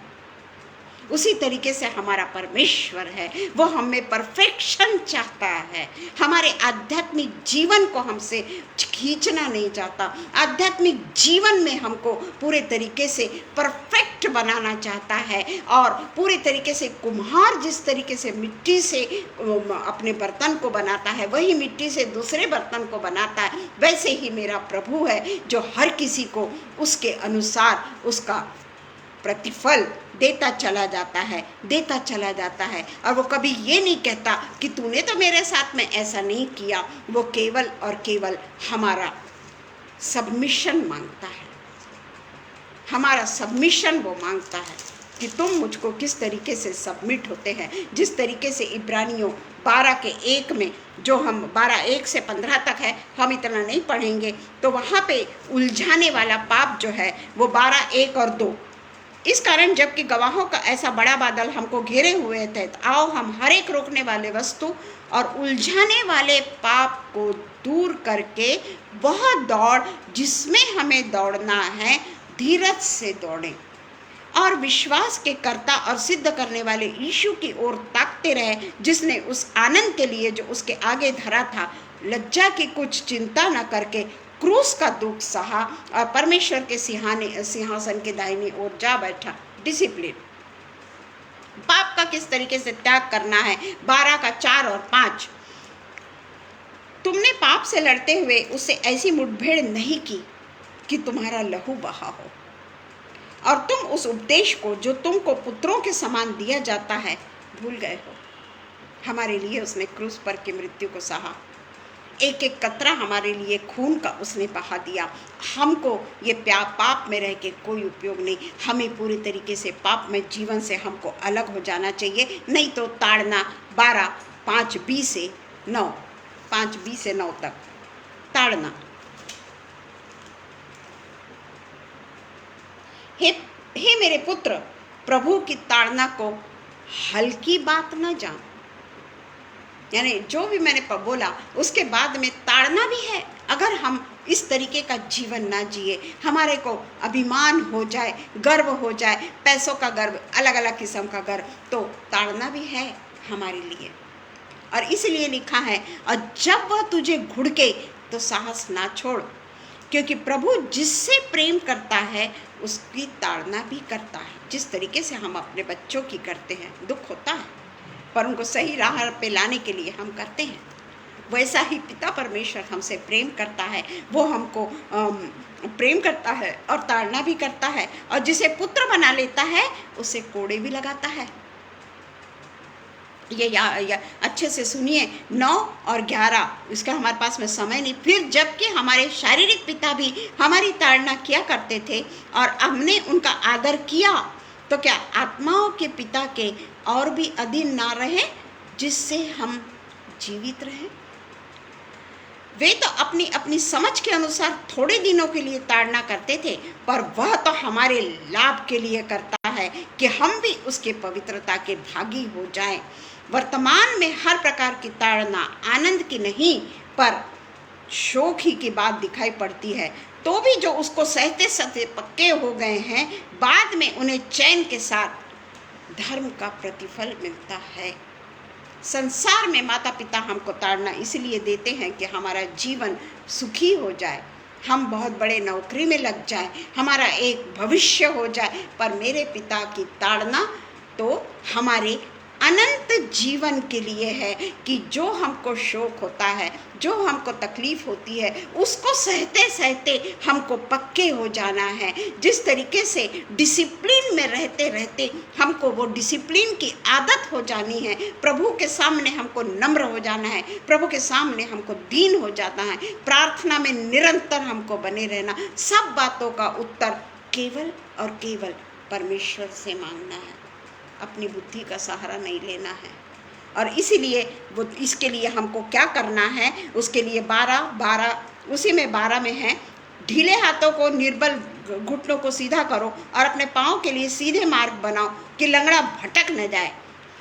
उसी तरीके से हमारा परमेश्वर है, वो हमें परफेक्शन चाहता है। हमारे आध्यात्मिक जीवन को हमसे खींचना नहीं चाहता, आध्यात्मिक जीवन में हमको पूरे तरीके से परफेक्ट बनाना चाहता है। और पूरे तरीके से कुम्हार जिस तरीके से मिट्टी से अपने बर्तन को बनाता है, वही मिट्टी से दूसरे बर्तन को बनाता है, वैसे ही मेरा प्रभु है जो हर किसी को उसके अनुसार उसका प्रतिफल देता चला जाता है। और वो कभी ये नहीं कहता कि तूने तो मेरे साथ में ऐसा नहीं किया। वो केवल और केवल हमारा सबमिशन मांगता है, हमारा सबमिशन वो मांगता है कि तुम मुझको किस तरीके से सबमिट होते हैं। जिस तरीके से इब्रानियों 12:1 में, जो हम 12:1 से 15 तक है, हम इतना नहीं पढ़ेंगे, तो वहाँ पे उलझाने वाला पाप जो है वो 12:1 और 2। इस कारण जबकि गवाहों का ऐसा बड़ा बादल हमको घेरे हुए थे, तो आओ हम हर एक रोकने वाले वस्तु और उलझाने वाले पाप को दूर करके वह दौड़ जिसमें हमें दौड़ना है, धीरज से दौड़ें और विश्वास के कर्ता और सिद्ध करने वाले यीशु की ओर ताकते रहे, जिसने उस आनंद के लिए जो उसके आगे धरा था, लज्जा की कुछ चिंता न करके क्रूस का दुख सहा और परमेश्वर के सिंहासन के दाहिनी ओर जा बैठा। डिसिप्लिन, पाप का किस तरीके से त्याग करना है। 12:4 और 5, तुमने पाप से लड़ते हुए उससे ऐसी मुठभेड़ नहीं की कि तुम्हारा लहू बहा हो, और तुम उस उपदेश को जो तुमको पुत्रों के समान दिया जाता है भूल गए हो। हमारे लिए उसने क्रूस पर की मृत्यु को सहा, एक एक कतरा हमारे लिए खून का उसने बहा दिया। हमको ये पाप में रह के कोई उपयोग नहीं, हमें पूरे तरीके से पाप में जीवन से हमको अलग हो जाना चाहिए, नहीं तो ताड़ना 12:5b से 9, 5b से 9 तक ताड़ना। हे मेरे पुत्र, प्रभु की ताड़ना को हल्की बात न जान। यानी जो भी मैंने बोला उसके बाद में ताड़ना भी है। अगर हम इस तरीके का जीवन ना जिए, हमारे को अभिमान हो जाए, गर्व हो जाए, पैसों का गर्व, अलग अलग किस्म का गर्व, तो ताड़ना भी है हमारे लिए। और इसलिए लिखा है, और जब वह तुझे घुड़के तो साहस ना छोड़, क्योंकि प्रभु जिससे प्रेम करता है उसकी ताड़ना भी करता है। जिस तरीके से हम अपने बच्चों की करते हैं, दुख होता है, पर उनको सही राह पे लाने के लिए हम करते हैं, वैसा ही पिता परमेश्वर हमसे प्रेम करता है। वो हमको प्रेम करता है और ताड़ना भी करता है, और जिसे पुत्र बना लेता है उसे कोड़े भी लगाता है। ये अच्छे से सुनिए, 9 और 11, इसका हमारे पास में समय नहीं। फिर जबकि हमारे शारीरिक पिता भी हमारी ताड़ना किया करते थे और हमने उनका आदर किया, तो क्या आत्माओं के पिता के और भी अधीन ना रहे, जिससे हम जीवित रहें। वे तो अपनी अपनी समझ के अनुसार थोड़े दिनों के लिए ताड़ना करते थे, पर वह तो हमारे लाभ के लिए करता है कि हम भी उसके पवित्रता के भागी हो जाएं। वर्तमान में हर प्रकार की ताड़ना आनंद की नहीं पर शोक ही की बात दिखाई पड़ती है, तो भी जो उसको सहते सहते पक्के हो गए हैं, बाद में उन्हें चैन के साथ धर्म का प्रतिफल मिलता है। संसार में माता पिता हमको ताड़ना इसलिए देते हैं कि हमारा जीवन सुखी हो जाए, हम बहुत बड़े नौकरी में लग जाए, हमारा एक भविष्य हो जाए। पर मेरे पिता की ताड़ना तो हमारे अनंत जीवन के लिए है कि जो हमको शोक होता है, जो हमको तकलीफ होती है, उसको सहते सहते हमको पक्के हो जाना है। जिस तरीके से डिसिप्लिन में रहते रहते हमको वो डिसिप्लिन की आदत हो जानी है, प्रभु के सामने हमको नम्र हो जाना है, प्रभु के सामने हमको दीन हो जाना है, प्रार्थना में निरंतर हमको बने रहना, सब बातों का उत्तर केवल और केवल परमेश्वर से मांगना है। अपनी बुद्धि का सहारा नहीं लेना है, और इसीलिए वो इसके लिए हमको क्या करना है, उसके लिए 12 उसी में 12 में है, ढीले हाथों को निर्बल घुटनों को सीधा करो और अपने पाँव के लिए सीधे मार्ग बनाओ कि लंगड़ा भटक न जाए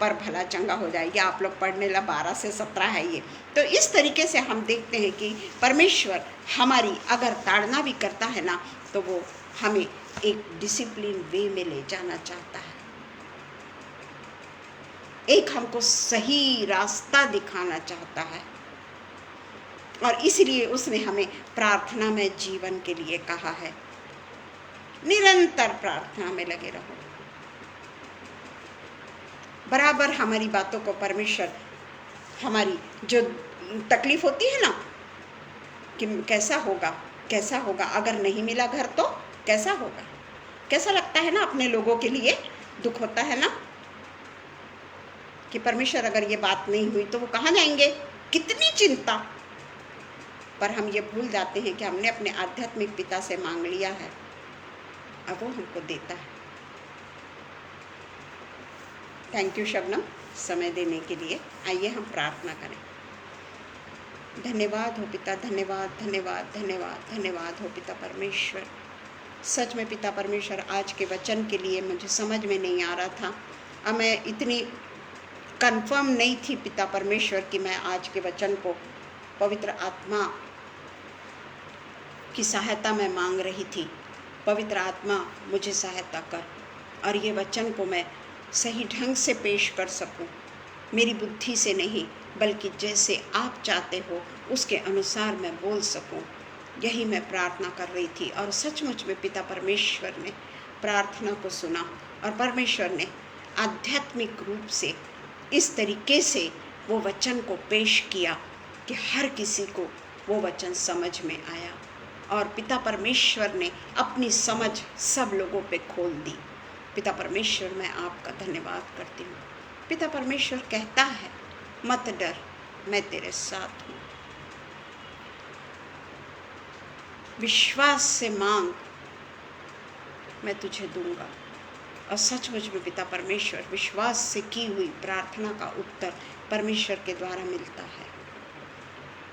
पर भला चंगा हो जाए। ये आप लोग पढ़ने ला 12 से 17 है ये। तो इस तरीके से हम देखते हैं कि परमेश्वर हमारी अगर ताड़ना भी करता है ना, तो वो हमें एक डिसिप्लिन वे में ले जाना चाहता है, एक हमको सही रास्ता दिखाना चाहता है। और इसलिए उसने हमें प्रार्थना में जीवन के लिए कहा है, निरंतर प्रार्थना में लगे रहो। बराबर हमारी बातों को परमेश्वर, हमारी जो तकलीफ होती है ना कि कैसा होगा अगर नहीं मिला घर तो कैसा होगा, कैसा लगता है ना, अपने लोगों के लिए दुख होता है ना कि परमेश्वर अगर ये बात नहीं हुई तो वो कहाँ जाएंगे, कितनी चिंता। पर हम ये भूल जाते हैं कि हमने अपने आध्यात्मिक पिता से मांग लिया है, अब वो हमको देता है। थैंक यू शबनम, समय देने के लिए। आइए हम प्रार्थना करें। धन्यवाद हो पिता, धन्यवाद धन्यवाद धन्यवाद धन्यवाद हो पिता परमेश्वर। सच में पिता परमेश्वर, आज के वचन के लिए मुझे समझ में नहीं आ रहा था और मैं इतनी कंफर्म नहीं थी पिता परमेश्वर कि मैं आज के वचन को पवित्र आत्मा की सहायता में मांग रही थी। पवित्र आत्मा मुझे सहायता कर और ये वचन को मैं सही ढंग से पेश कर सकूं, मेरी बुद्धि से नहीं बल्कि जैसे आप चाहते हो उसके अनुसार मैं बोल सकूं। यही मैं प्रार्थना कर रही थी और सचमुच में पिता परमेश्वर ने प्रार्थना को सुना और परमेश्वर ने आध्यात्मिक रूप से इस तरीके से वो वचन को पेश किया कि हर किसी को वो वचन समझ में आया और पिता परमेश्वर ने अपनी समझ सब लोगों पे खोल दी। पिता परमेश्वर, मैं आपका धन्यवाद करती हूँ। पिता परमेश्वर कहता है, मत डर, मैं तेरे साथ हूँ। विश्वास से मांग, मैं तुझे दूंगा। और सचमुच में पिता परमेश्वर, विश्वास से की हुई प्रार्थना का उत्तर परमेश्वर के द्वारा मिलता है।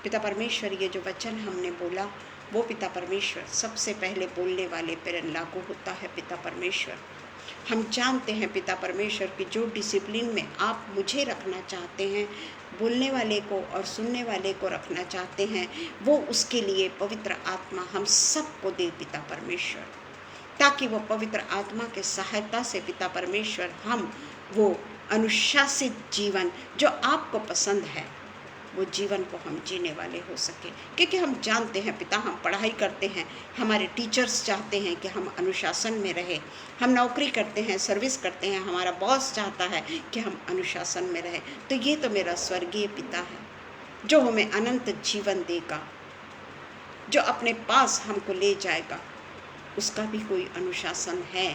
पिता परमेश्वर, ये जो वचन हमने बोला वो पिता परमेश्वर सबसे पहले बोलने वाले पर लागू होता है। पिता परमेश्वर, हम जानते हैं पिता परमेश्वर कि जो डिसिप्लिन में आप मुझे रखना चाहते हैं, बोलने वाले को और सुनने वाले को रखना चाहते हैं, वो उसके लिए पवित्र आत्मा हम सबको दे पिता परमेश्वर, ताकि वो पवित्र आत्मा के सहायता से पिता परमेश्वर हम वो अनुशासित जीवन जो आपको पसंद है वो जीवन को हम जीने वाले हो सके। क्योंकि हम जानते हैं पिता, हम पढ़ाई करते हैं, हमारे टीचर्स चाहते हैं कि हम अनुशासन में रहें, हम नौकरी करते हैं, सर्विस करते हैं, हमारा बॉस चाहता है कि हम अनुशासन में रहें। तो ये तो मेरा स्वर्गीय पिता है जो हमें अनंत जीवन देगा, जो अपने पास हमको ले जाएगा। उसका भी कोई अनुशासन है।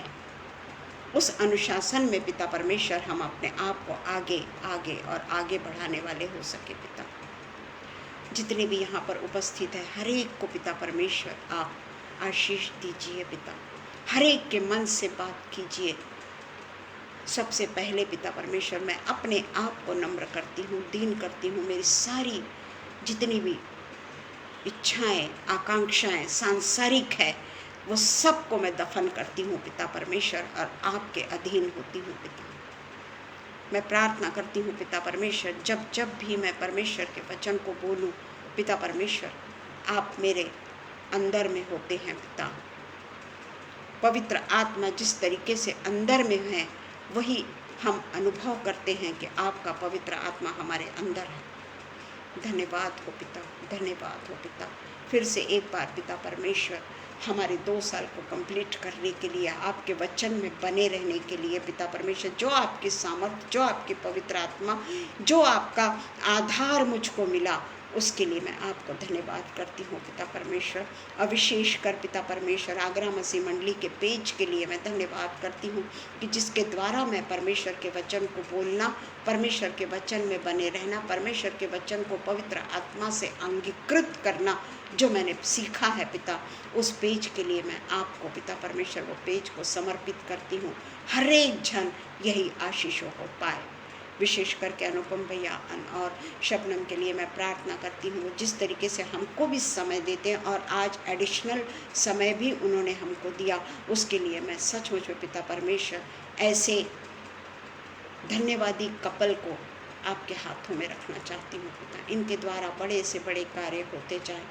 उस अनुशासन में पिता परमेश्वर हम अपने आप को आगे आगे और आगे बढ़ाने वाले हो सके। पिता, जितने भी यहाँ पर उपस्थित है हर एक को पिता परमेश्वर आप आशीष दीजिए। पिता, हर एक के मन से बात कीजिए। सबसे पहले पिता परमेश्वर, मैं अपने आप को नम्र करती हूँ, दीन करती हूँ। मेरी सारी जितनी भी इच्छाएं, आकांक्षाएं सांसारिक है, वो सब को मैं दफन करती हूँ पिता परमेश्वर और आपके अधीन होती हूँ। पिता, मैं प्रार्थना करती हूँ पिता परमेश्वर, जब जब भी मैं परमेश्वर के वचन को बोलूँ पिता परमेश्वर, आप मेरे अंदर में होते हैं। पिता, पवित्र आत्मा जिस तरीके से अंदर में है वही हम अनुभव करते हैं कि आपका पवित्र आत्मा हमारे अंदर है। धन्यवाद हो पिता, धन्यवाद हो पिता। फिर से एक बार पिता परमेश्वर, हमारे 2 साल को कंप्लीट करने के लिए, आपके वचन में बने रहने के लिए पिता परमेश्वर, जो आपकी सामर्थ्य, जो आपकी पवित्र आत्मा, जो आपका आधार मुझको मिला, उसके लिए मैं आपको धन्यवाद करती हूँ पिता परमेश्वर। और विशेष कर पिता परमेश्वर आगरा मसीह मंडली के पेज के लिए मैं धन्यवाद करती हूँ कि जिसके द्वारा मैं परमेश्वर के वचन को बोलना, परमेश्वर के वचन में बने रहना, परमेश्वर के वचन को पवित्र आत्मा से अंगीकृत करना जो मैंने सीखा है पिता, उस पेज के लिए मैं आपको पिता परमेश्वर वो पेज को समर्पित करती हूँ। हर एक जन यही आशीषों को पाए। विशेष करके अनुपम भैया और शबनम के लिए मैं प्रार्थना करती हूँ। जिस तरीके से हमको भी समय देते हैं और आज एडिशनल समय भी उन्होंने हमको दिया, उसके लिए मैं सचमुच में पिता परमेश्वर ऐसे धन्यवादी कपल को आपके हाथों में रखना चाहती हूँ पिता। इनके द्वारा बड़े से बड़े कार्य होते जाएं।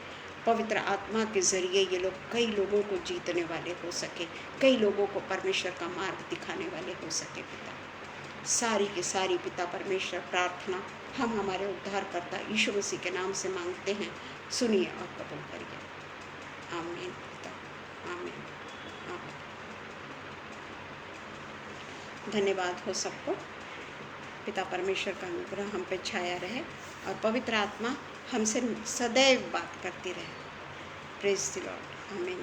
पवित्र आत्मा के ज़रिए ये लोग कई लोगों को जीतने वाले हो सके, कई लोगों को परमेश्वर का मार्ग दिखाने वाले हो सके पिता। सारी की सारी पिता परमेश्वर प्रार्थना हम हमारे उद्धारकर्ता यीशु मसीह के नाम से मांगते हैं। सुनिए और कबूल करिए। आमीन पिता, आमीन, आमीन। धन्यवाद हो सबको। पिता परमेश्वर का अनुग्रह हम पे छाया रहे और पवित्र आत्मा हमसे सदैव बात करती रहे। Praise the Lord. आमीन।